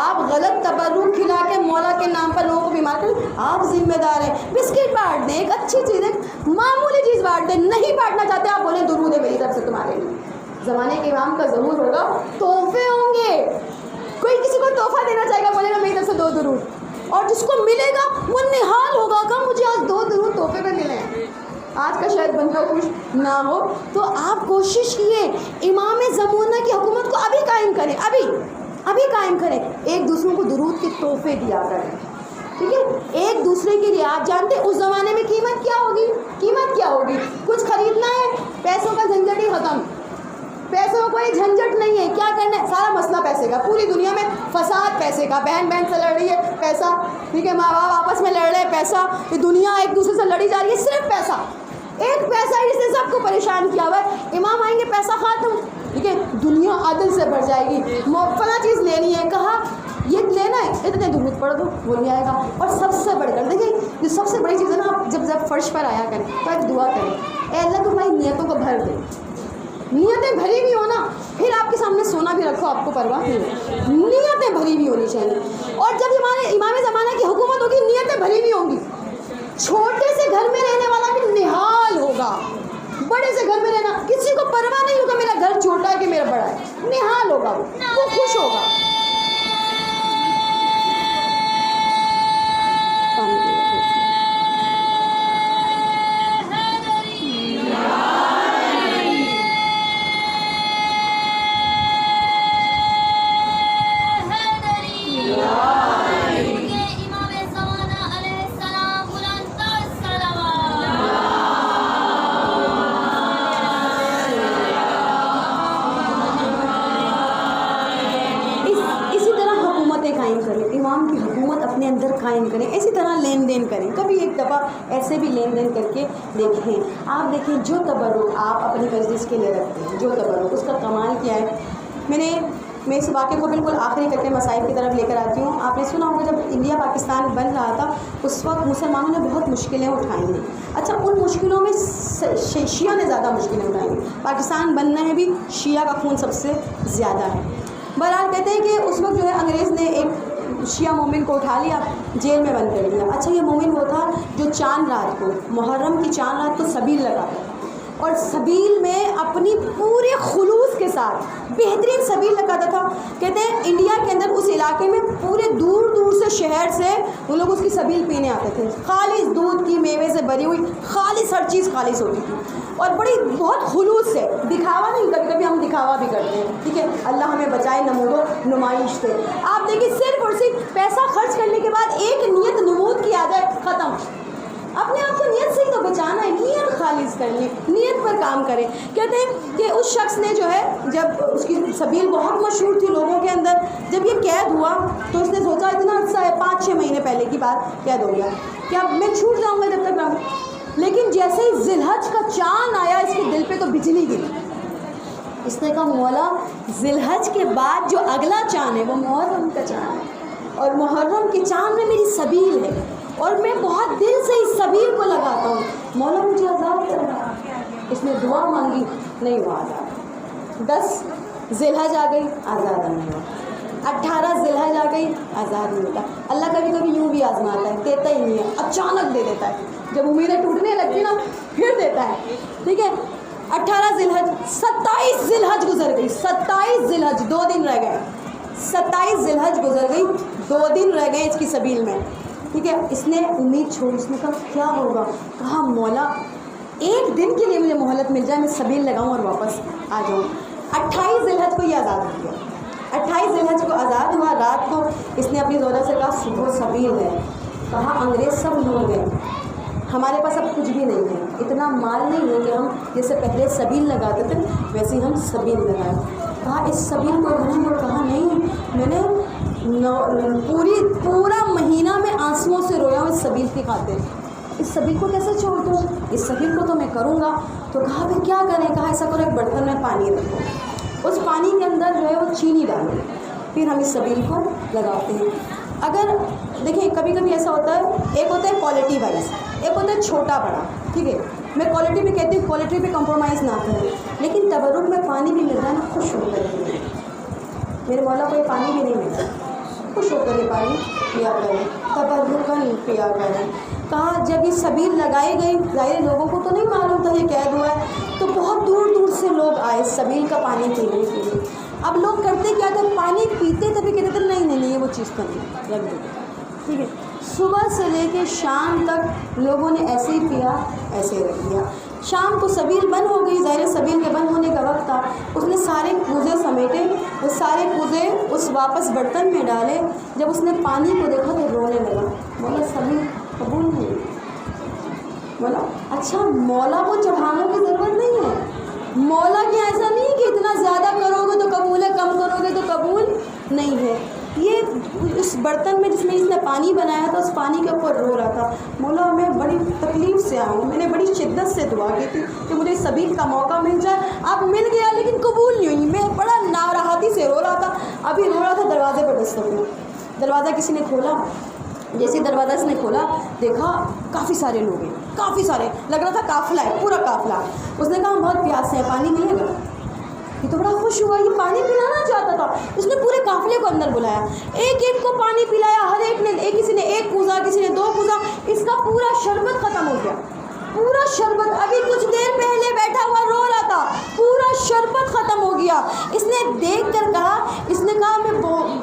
آپ غلط تبرک کھلا کے مولا کے نام پر لوگوں کو بیمار کریں, آپ ذمہ دار ہیں. بسکٹ بانٹ دیں, ایک اچھی چیز ہے, معمولی چیز بانٹ دیں. نہیں بانٹنا چاہتے آپ بولیں درود ہے میری طرف سے تمہارے لیے. زمانے کے امام کا ظہور ہوگا, تحفے ہوں گے. کوئی کسی کو تحفہ دینا چاہے گا, بولے گا میری طرف سے 2 درود, اور جس کو ملے گا وہ نہال ہوگا کہ مجھے آج 2 درود تحفے پہ ملے ہیں. آج کا شاید بندہ خوش نہ ہو, تو آپ کوشش کیے امام زمانہ کی حکومت کو ابھی قائم کریں, ابھی قائم کریں. ایک دوسروں کو درود کے تحفے دیا کریں. ٹھیک ہے, ایک دوسرے کے لیے. آپ جانتے اس زمانے میں قیمت کیا ہوگی. کچھ خریدنا ہے, پیسوں کا جھنجٹ ہی ختم. پیسوں کا کوئی جھنجٹ نہیں ہے. کیا کرنا ہے, سارا مسئلہ پیسے کا. پوری دنیا میں فساد پیسے کا. بہن سے لڑ رہی ہے, پیسہ. ٹھیک ہے, ماں باپ آپس میں لڑ رہے ہیں, پیسہ. یہ دنیا ایک دوسرے سے لڑی جا رہی ہے, صرف پیسہ. ایک پیسہ ہی سے سب کو پریشان کیا ہوا ہے. امام آئیں گے پیسہ ختم. ٹھیک ہے, دنیا عدل سے بڑھ جائے گی. فلاں چیز لینی ہے, کہا یہ لینا ہے, اتنے درود پڑھ دو, وہ لے آئے گا. اور سب سے بڑھ کر دیکھیں جو سب سے بڑی چیز ہے نا, آپ جب فرش پر آیا کریں تو ایک دعا کریں, اے اللہ تمہاری نیتوں کو بھر دے. نیتیں بھری ہوئی ہو نا, پھر آپ کے سامنے سونا بھی رکھو, آپ کو پرواہ نہیں. نیتیں بھری ہوئی ہونی چاہیے. اور جب ہمارے امام زمانہ کی حکومت ہوگی, نیتیں بھری ہوئی ہوں گی. چھوٹے سے گھر میں رہنے والا بھی نہال ہوگا. بڑے سے گھر میں رہنا کسی کو پرواہ نہیں ہوگا میرا گھر چھوٹا ہے کہ میرا بڑا ہے. نہال ہوگا, وہ خوش ہوگا. قائم کریں, اسی طرح لین دین کریں. کبھی ایک دفعہ ایسے بھی لین دین کر کے دیکھیں. آپ دیکھیں جو تبرک آپ اپنی مجلس کے لیے رکھتے ہیں, جو تبرک اس کا کمال کیا ہے. میں نے میں اس واقعے کو بالکل آخری کر کے مسائل کی طرف لے کر آتی ہوں. آپ نے سنا ہوگا جب انڈیا پاکستان بن رہا تھا اس وقت مسلمانوں نے بہت مشکلیں اٹھائی ہیں. اچھا ان مشکلوں میں شیعہ نے زیادہ مشکلیں اٹھائی ہیں. پاکستان بننا ہے بھی شیعہ کا خون سب سے زیادہ ہے. بہرحال کہتے ہیں کہ اس وقت جو ہے انگریز نے ایک شیعہ مومن کو اٹھا لیا, جیل میں بند کر دیا. اچھا یہ مومن وہ تھا جو چاند رات کو, محرم کی چاند رات کو سبیل لگاتا اور سبیل میں اپنی پورے خلوص کے ساتھ بہترین سبیل لگاتا تھا. کہتے ہیں انڈیا کے اندر اس علاقے میں پورے دور دور سے شہر سے وہ لوگ اس کی سبیل پینے آتے تھے. خالص دودھ کی میوے سے بھری ہوئی خالص ہر چیز خالص ہوتی تھی اور بڑی بہت خلوص سے. دکھاوا نہیں, کبھی کبھی ہم دکھاوا بھی کرتے ہیں, ٹھیک ہے, اللہ ہمیں بچائے نمود و نمائش سے. آپ دیکھیے صرف اور صرف پیسہ خرچ کرنے کے بعد ایک نیت نمود کی آ جائے, ختم. اپنے آپ کو نیت سے ہی تو بچانا ہے, نیت خالص کرنی, نیت پر کام کریں. کہتے ہیں کہ اس شخص نے جو ہے جب اس کی سبیل بہت مشہور تھی لوگوں کے اندر, جب یہ قید ہوا تو اس نے سوچا اتنا عرصہ ہے 5-6 مہینے پہلے کی بات, قید ہو گیا, کیا میں چھوٹ جاؤں گا جب تک رہوں. لیکن جیسے ہی ذی الحج کا چاند آیا اس کے دل پہ تو بجلی گری. اس نے کہا مولا ذی الحج کے بعد جو اگلا چاند ہے وہ محرم کا چاند ہے اور محرم کے چاند میں میری سبیل ہے اور میں بہت دل سے اس سبیل کو لگاتا ہوں, مولا مجھے آزاد کرنا. اس نے دعا مانگی, نہیں ہوا آزاد. 10 ذی الحج آ گئی, آزاد نہیں ہوا. 18 ذی الحج آ گئی, آزاد نہیں ہوتا. اللہ کبھی کبھی یوں بھی آزماتا ہے, دیتا ہی نہیں ہے, اچانک دے دیتا ہے. جب امیدیں ٹوٹنے لگتی نا پھر دیتا ہے, ٹھیک ہے. 18 ذی الحج, 27 ذی الحج گزر گئی. 27 ذی الحج 2 دن رہ گئے. 27 ذی الحج گزر گئی, 2 دن رہ گئے اس کی سبیل میں, ٹھیک ہے. اس نے امید چھوڑی, اس نے کہا کیا ہوگا. کہا مولا ایک دن کے لیے مجھے مہلت مل جائے, میں سبیل لگاؤں اور واپس آ جاؤں. 28 ذی الحج کو یہ آزاد ہو گیا. 28 ذی الحج کو آزاد ہوا. رات کو اس نے اپنی زوجہ سے کہا صبح سبیل ہے. کہا انگریز سب لوٹ گئے, ہمارے پاس اب کچھ بھی نہیں ہے, اتنا مال نہیں ہے کہ ہم جیسے پہلے سبیل لگاتے تھے ویسے ہی ہم سبیل لگائیں. کہا اس سبیل کو رہوں, اور کہا نہیں, میں نے پورا مہینہ میں آنسوؤں سے رویا ہوں اس سبیل کی خاطر. اس سبیل کو کیسے چھوڑ دوں, اس سبیل کو تو میں کروں گا. تو کہا پھر کیا کریں. کہا ایسا کرو ایک برتن میں پانی رکھو, اس پانی کے اندر جو ہے وہ چینی ڈالو, پھر ہم اس سبیل کو لگاتے ہیں. اگر دیکھیں کبھی کبھی ایسا ہوتا ہے, ایک ہوتا ہے کوالٹی وائز, ایک ہوتا ہے چھوٹا بڑا, ٹھیک ہے. میں کوالٹی پہ کہتی ہوں کوالٹی پہ کمپرومائز نہ کریں, لیکن تبرک میں پانی بھی مل رہا ہے نا, خوش ہو کر میرے مولا کو یہ پانی بھی نہیں ملتا, خوش ہو کر یہ پانی پیا کریں, تبرکاً پیا کریں. کہا جب یہ سبیل لگائی گئی, ظاہر لوگوں کو تو نہیں معلوم تھا یہ قید ہوا ہے, تو بہت دور دور سے لوگ آئے سبیل کا پانی پینے کے لیے. اب لوگ کرتے کیا تھے, پانی پیتے تبھی کہتے تھے نہیں نہیں نہیں وہ چیز تو نہیں, رکھ دیتے, ٹھیک ہے. صبح سے لے کے شام تک لوگوں نے ایسے ہی پیا, ایسے ہی رکھ دیا. شام کو سبیل بند ہو گئی, ظاہر سبیل کے بند ہونے کا وقت تھا. اس نے سارے کوزے سمیٹے, وہ سارے کوزے اس واپس برتن میں ڈالے. جب اس نے پانی کو دیکھا تو رونے لگا. مولا سبیل قبول نہیں. مولا اچھا مولا کو چڑھانے کی ضرورت نہیں ہے, مولا کی ایسا نہیں کہ اتنا زیادہ کرو گے تو قبول ہے, کم کرو گے تو قبول نہیں ہے. یہ اس برتن میں جس میں اس نے پانی بنایا تھا اس پانی کے اوپر رو رہا تھا, مولا میں بڑی تکلیف سے آیا ہوں, میں نے بڑی شدت سے دعا کی تھی کہ مجھے سبیل کا موقع مل جائے, اب مل گیا لیکن قبول نہیں ہوئی. میں بڑا ناراحتی سے رو رہا تھا. ابھی رو رہا تھا, دروازے پر دستک ہوئی. دروازہ کسی نے کھولا. جیسے دروازہ اس نے کھولا دیکھا کافی سارے لوگ ہیں, کافی سارے, لگ رہا تھا قافلہ ہے, پورا قافلہ. اس نے کہا ہم بہت پیاسے ہیں, پانی ملے گا. یہ تو بڑا خوش ہوا, یہ پانی پلانا چاہتا تھا. اس نے پورے قافلے کو اندر بلایا, ایک ایک کو پانی پلایا. ہر ایک نے, کسی نے 1 کوزہ, کسی نے 2 کوزہ. اس کا پورا شربت ختم ہو گیا, پورا شربت. ابھی کچھ دیر پہلے بیٹھا ہوا رو رہا تھا, پورا شربت ختم ہو گیا. اس نے دیکھ کر کہا, اس نے کہا میں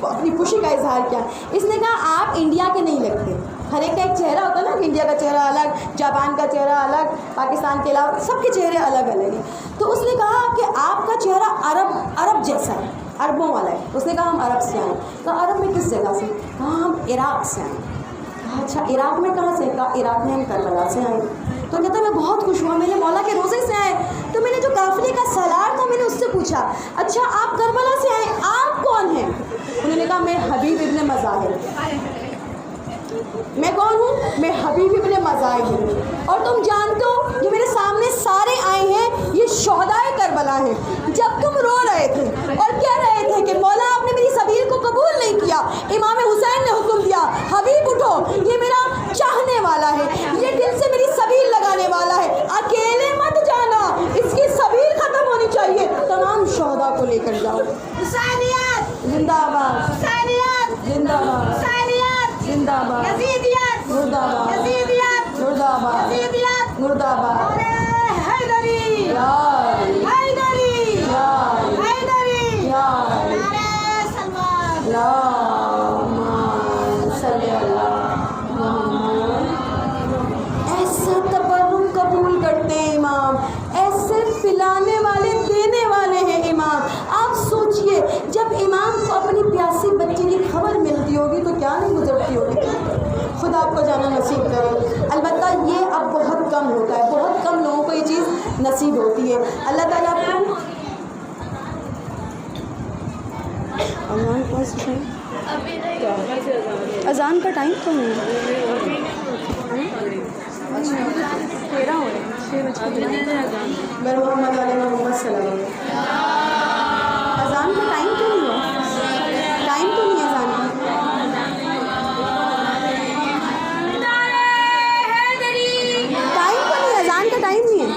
اپنی خوشی کا اظہار کیا. اس نے کہا آپ انڈیا کے نہیں لگتے. ہر ایک کا ایک چہرہ ہوتا ہے نا, کہ انڈیا کا چہرہ الگ, جاپان کا چہرہ الگ, پاکستان کے علاوہ سب کے چہرے الگ الگ ہیں. تو اس نے کہا کہ آپ کا چہرہ عرب جیسا ہے, عربوں والا ہے. اس نے کہا ہم عرب سے آئے. کہا عرب میں کس جگہ سے؟ کہا ہم عراق سے آئے. کہا اچھا عراق میں کہاں سے؟ کہا عراق میں ہم کربلا سے آئے. تو کہتا ہے میں بہت خوش ہوا, میرے مولا کے روزے سے آئے. تو میں نے جو قافلے کا سالار تھا میں نے اس سے پوچھا اچھا آپ کربلا سے آئے, آپ کون ہیں؟ انہوں نے کہا میں حبیب ابن مظاہر. میں کون ہوں؟ میں حبیب ابن مظاہر ہوں. اور تم جانتے ہو جو میرے سامنے سارے آئے ہیں یہ شہدائے کربلا ہیں. جب تم رو رہے تھے اور کہہ رہے تھے کہ مولا کو جانا نصیب کرے. البتہ یہ اب بہت کم ہوتا ہے, بہت کم لوگوں کو یہ چیز نصیب ہوتی ہے. اللہ تعالیٰ آپ کو اذان کا ٹائم تو نہیں ہے, 13 ہو رہے ہیں, 6 بج کے محمد علیہ محمد صلی اللہ علیہ وسلم. اذان کا ٹائم تو نہیں ہوا, ٹائم تو نہیں ہے اذان کا. ٹائم تو نہیں ہے, اذان کا ٹائم نہیں ہے.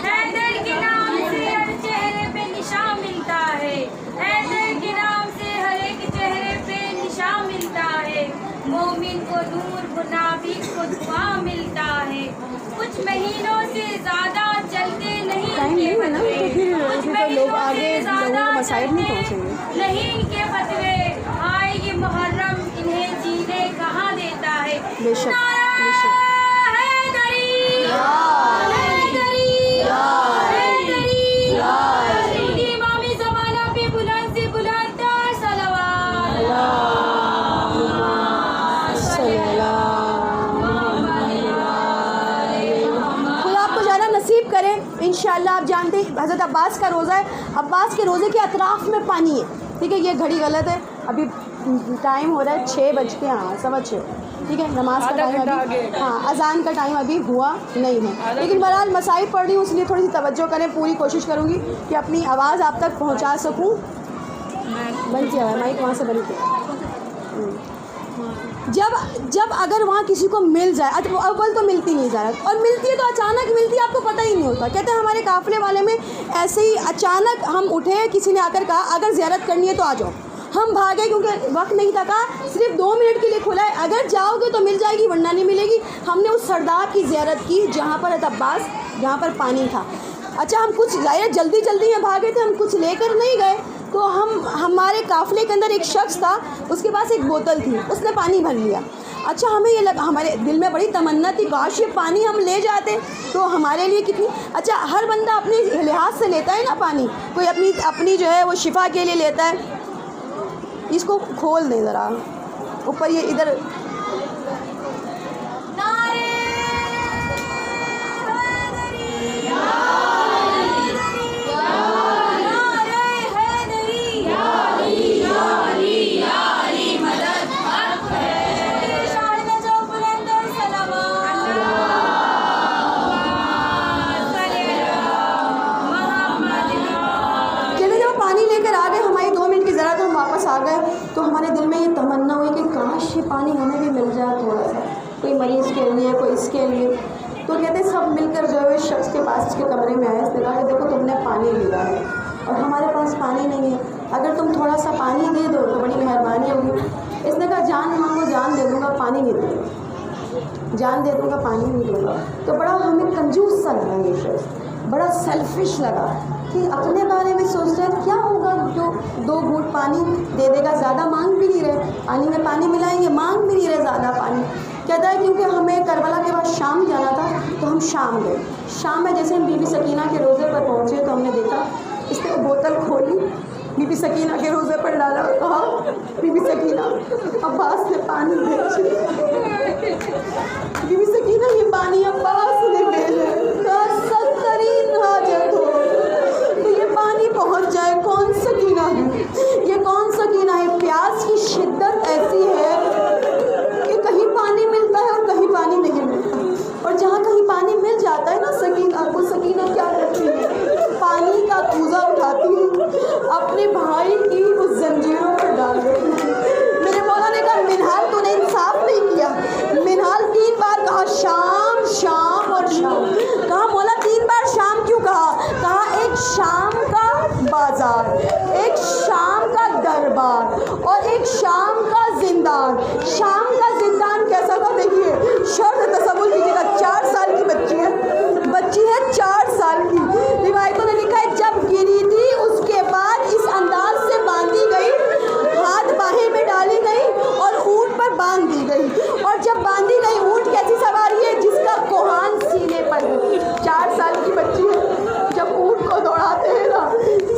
مومن کو نور منافق کو دعا ملتا ہے. کچھ مہینوں سے زیادہ چلتے نہیں ٹائم نہیں ہے نا, تو پھر لوگ آگے لوگوں کو مسائل نہیں پہنچیں گے. نہیں ان کے فتوے آئے یہ محرم انہیں جینے کہاں دیتا ہے. بے شک, بے شک. امامی زمانہ پہ بلند سے بلند صلوات. خدا آپ کو جانا نصیب کرے انشاءاللہ. آپ جانتے ہیں حضرت عباس کا روزہ ہے, عباس کے روزے کے اطراف میں پانی ہے. ٹھیک ہے, یہ گھڑی غلط ہے, ابھی ٹائم ہو رہا ہے 6 بج کے, ہاں 6:15. ٹھیک ہے, نماز کا ٹائم ابھی, ہاں اذان کا ٹائم ابھی ہوا نہیں ہے. لیکن بہرحال مسائل پڑھ رہی ہوں, اس لیے تھوڑی سی توجہ کریں. پوری کوشش کروں گی کہ اپنی آواز آپ تک پہنچا سکوں. بند کیا ہوا ہے مائک, وہاں سے بند کیا. جب اگر وہاں کسی کو مل جائے, اول تو ملتی نہیں زیارت, اور ملتی ہے تو اچانک ملتی ہے, آپ کو پتہ ہی نہیں ہوتا. کہتے ہیں ہمارے قافلے والے میں ایسے ہی اچانک ہم اٹھے, کسی نے آ کر کہا اگر زیارت کرنی ہے تو آ جاؤ. ہم بھاگے کیونکہ وقت نہیں تھا, کہا صرف 2 منٹ کے لیے کھلا ہے, اگر جاؤ گے تو مل جائے گی ورنہ نہیں ملے گی. ہم نے اس سرداب کی زیارت کی جہاں پر حضرت عباس, جہاں پر پانی تھا. اچھا, ہم کچھ ظاہر جلدی میں بھاگے تھے, ہم کچھ لے کر نہیں گئے. تو ہمارے قافلے کے اندر ایک شخص تھا, اس کے پاس ایک بوتل تھی, اس نے پانی بھر لیا. اچھا, ہمیں یہ لگا, ہمارے دل میں بڑی تمنا تھی کاش یہ پانی ہم لے جاتے تو ہمارے لیے کتنی اچھا. ہر بندہ اپنے لحاظ سے لیتا ہے نا پانی, کوئی اپنی جو ہے وہ شفا کے لیے لیتا ہے. اس کو کھول دیں ذرا اوپر, یہ ادھر آ گئے. تو ہمارے دل میں یہ تمنا ہوئی کہ کاش یہ پانی ہمیں بھی مل جائے تھوڑا سا, کوئی مریض کے لیے, کوئی اس کے لیے. تو کہتے ہیں سب مل کر جو ہے اس شخص کے پاس, اس کے کمرے میں آئے, اس نے کہا کہ دیکھو تم نے پانی لیا ہے اور ہمارے پاس پانی نہیں ہے, اگر تم تھوڑا سا پانی دے دو تو بڑی مہربانی ہوگی. اس نے کہا جان مانگو, جان دے دوں گا, پانی نہیں دوں گا, جان دے دوں گا, پانی نہیں دوں گا. تو بڑا ہمیں کنجوس سا لگا یہ شخص, بڑا سیلفش لگا کہ اپنے بارے میں سوچ رہے ہیں کیا ہوگا جو 2 گھونٹ پانی دے دے گا, زیادہ مانگ بھی نہیں رہے, پانی میں پانی ملائیں گے, مانگ بھی نہیں رہے زیادہ پانی. کہتا ہے کیونکہ ہمیں کربلا کے بعد شام جانا تھا تو ہم شام گئے. شام میں جیسے ہم بی بی سکینہ کے روزے پر پہنچے تو ہم نے دیکھا اس نے بوتل کھولی, بی بی سکینہ کے روزے پر ڈالا اور کہا بی بی سکینہ عباس نے پانی بھیجا, بی بی سکینہ یہ پانی عباس نے بھیجا, سخت ترین حاجت ہو تو یہ پانی پہنچ جائے. کون سکینہ ہے یہ, کون سکینہ ہے؟ پیاس کی شدت ایسی ہے کہ کہیں پانی ملتا ہے اور کہیں پانی نہیں ملتا, اور جہاں کہیں پانی مل جاتا ہے نا سکینہ, وہ سکینہ کیا کرتی ہے, پانی کا کوزہ اٹھاتی ہے, اپنے بھائی کی اس زنجیروں پر ڈال دیتی ہے. میرے مولا نے کہا منہال تو نے انصاف نہیں کیا. منہال 3 بار کہا شام شام اور شام. کہا مولا 3 بار شام کیوں کہا؟ کہا ایک شام کا بازار, ایک شام کا دربار اور ایک شام کا زندان. شام کا زندان کیسا تھا دیکھیے, شرط تصور کیجیے گا, 4 سال کی بچی ہے 4 سال کی. روایتوں نے لکھا ہے جب گری تھی اس کے بعد اس انداز سے باندھی گئی, ہاتھ باہیں میں ڈالی گئی اور اونٹ پر باندھ دی گئی. اور جب باندھی گئی اونٹ کیسی سواری ہے جس کا کوہان سینے پر ہے. 4 سال کی بچی ہے, جب اونٹ کو دوڑاتے ہیں نا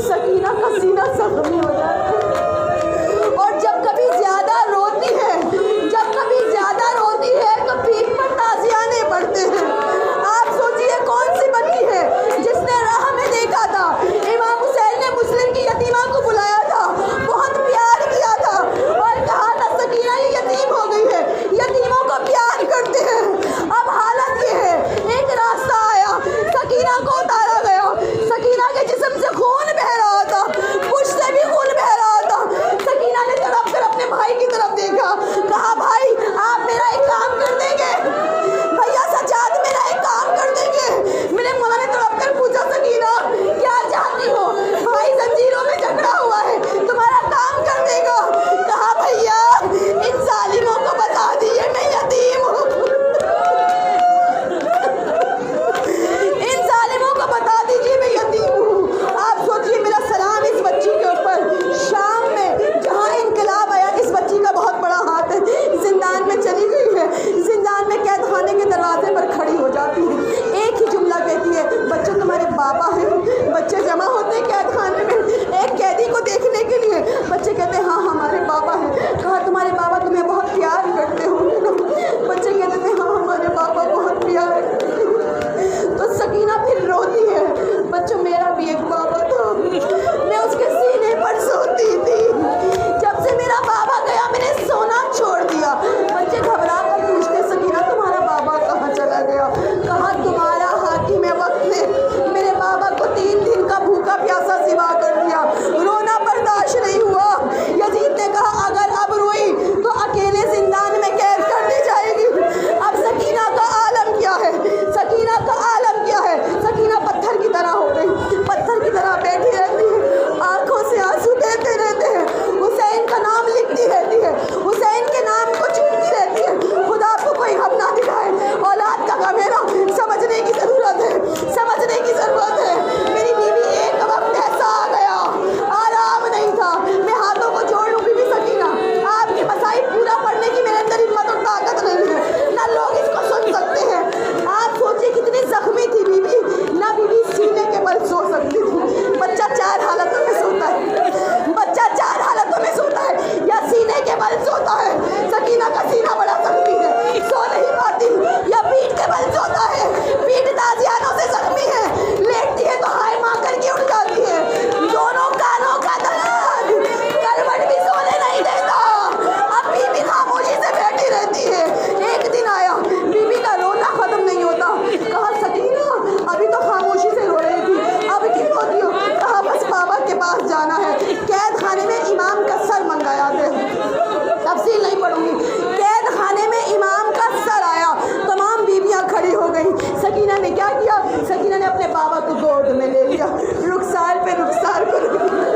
سکینہ کا سینہ زخمی ہو جاتا ہے. اور جب کبھی زیادہ روتی ہے تو پیٹ پر پیاسا سوا کر دیا، رونا برداشت نہیں ہوا۔ یزید نے کہا اگر اب روئی تو اکیلے زندان میں قید کر دی جائے گی۔ اب سکینہ کا عالم کیا ہے، سکینہ کا عالم کیا ہے؟ سکینہ پتھر کی طرح ہو گئی، پتھر کی طرح بیٹھی رہتی ہے، آنکھوں سے آنسو بہتے رہتے ہیں، حسین کا نام لکھتی رہتی ہے، حسین کے نام کو چنتی رہتی ہے۔ خدا کو کوئی غم نہ دکھائے، اولاد کا غم ہے نا، سمجھنے کی ضرورت ہے، سمجھنے کی ضرورت ہے۔ میری بیوی ایک وقت ایسا آ گیا، آرام نہیں تھا، میں ہاتھوں کو جوڑ لوں بیوی سکینہ، آپ کے مصائب پورا پڑنے کی میرے اندر ہمت اور طاقت نہیں ہے، نہ لوگ اس کو سن سکتے ہیں۔ آپ سوچیں کتنی زخمی تھی بیوی، نہ بیوی سینے کے بل سو سکتی تھی۔ بچہ 4 حالتوں میں سوتا ہے، بچہ 4 حالتوں میں سوتا ہے، یا سینے کے بل سوتا ہے، سکینہ کا سینہ بڑا زخمی ہے، سو نہیں پاتی، یا پیٹھ کے بل سوتا ہے، پیٹھ تازیانوں سے زخمی ہے، لیٹتی ہے تو ہائے ماں کر کے اٹھ جاتی ہے، دونوں کانوں کا درد کروٹ بھی سونے نہیں دیتا۔ اب بیوی خاموشی سے بیٹھی رہتی ہے۔ ایک دن آیا، بیوی کا رونا ختم نہیں ہوتا، کہا سکینہ ابھی تو خاموشی سے رو رہی تھی، اب کیوں روتی ہو؟ کہا بس بابا کے پاس جانا ہے، قید خانے میں امام کا سر منگایا تھے، تفصیل نہیں پڑھوں گی، قید خانے میں امام کا سر آیا، تمام بیویاں کھڑی ہو گئی۔ سکینہ نے کیا کیا؟ سکینہ نے اپنے بابا کو گود میں لے لیا، رخسار پہ رخسار کو رکھ دیا،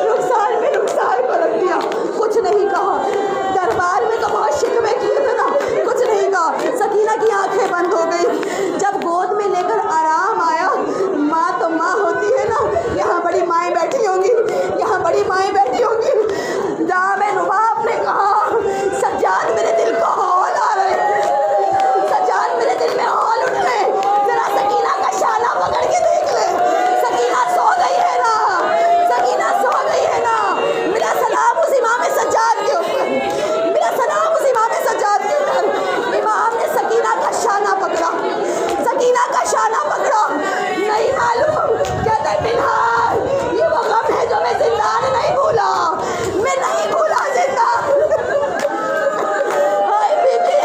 رخسار پہ رخسار کو رکھ دیا، کچھ نہیں کہا۔ دربار میں تو بہت شکوے کیے تھے نا، کچھ نہیں کہا۔ سکینہ کی آنکھیں بند ہو گئی، جب گود میں لے کر آرام آیا، ماں تو ماں ہوتی ہے نا، یہاں بڑی مائیں بیٹھی ہوں گی، یہاں بڑی مائیں بیٹھی ہوں گی۔ جام نباب نے کہا سجاد میرے دل کو ہول آ رہے، سجاد میرے دل میں ہول اٹھ رہے، ذرا سکینہ کا شانہ پکڑ کے دیکھ لے، سکینہ سو گئی ہے نا، سکینہ سو گئی ہے نا۔ میرا سلام اس امام سجاد کے اوپر، میرا سلام اس امام سجاد کے اوپر۔ امام نے سکینہ کا شانہ پکڑا، سکینہ کا شانہ پکڑا، نہیں معلوم کہتے بلال یہ وہ غم ہے جو میں زندان نہیں بھولا، میں نہیں بھولا زندان۔ ہائے بیبی،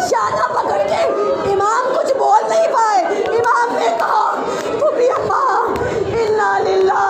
شانہ پکڑ کے امام کچھ بول نہیں پائے۔ امام نے کہا پھوپھی اماں انا للہ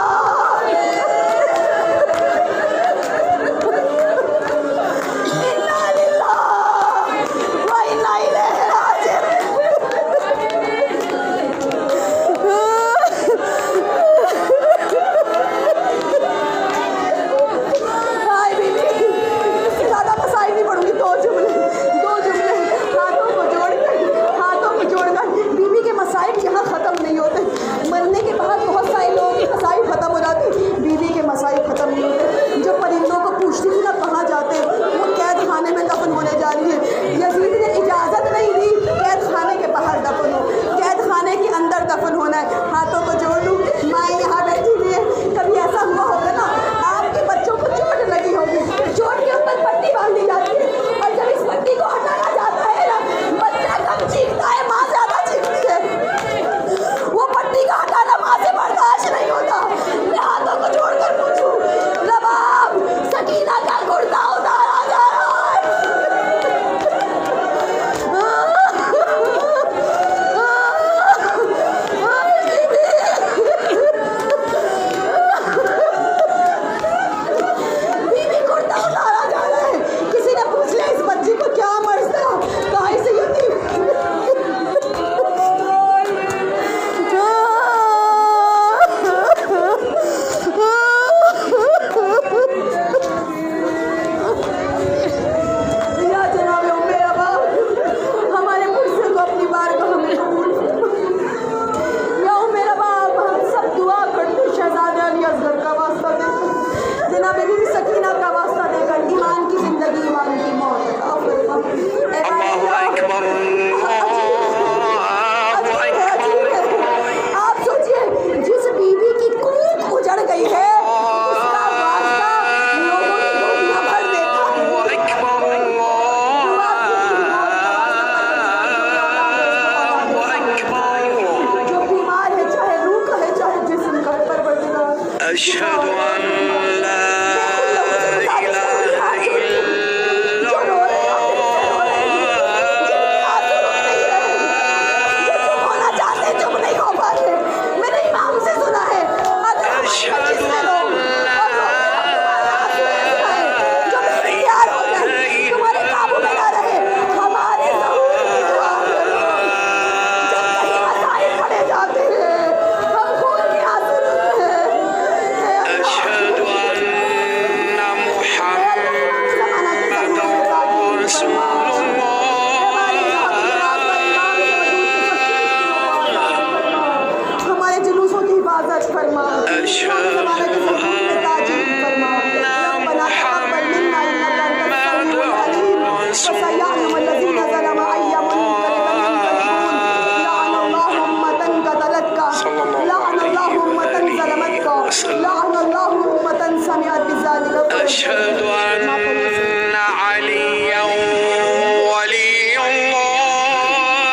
امام زمانہ کے ظہور میں تاجیل فرما ربنا تقبل منا انك انت السميع العليم وسيعلم الذين ظلموا اي منقلب ينقلبون لعن الله امة قتلتك لعن الله امة ظلمتك لعن الله امة سمعت بذلك أشهد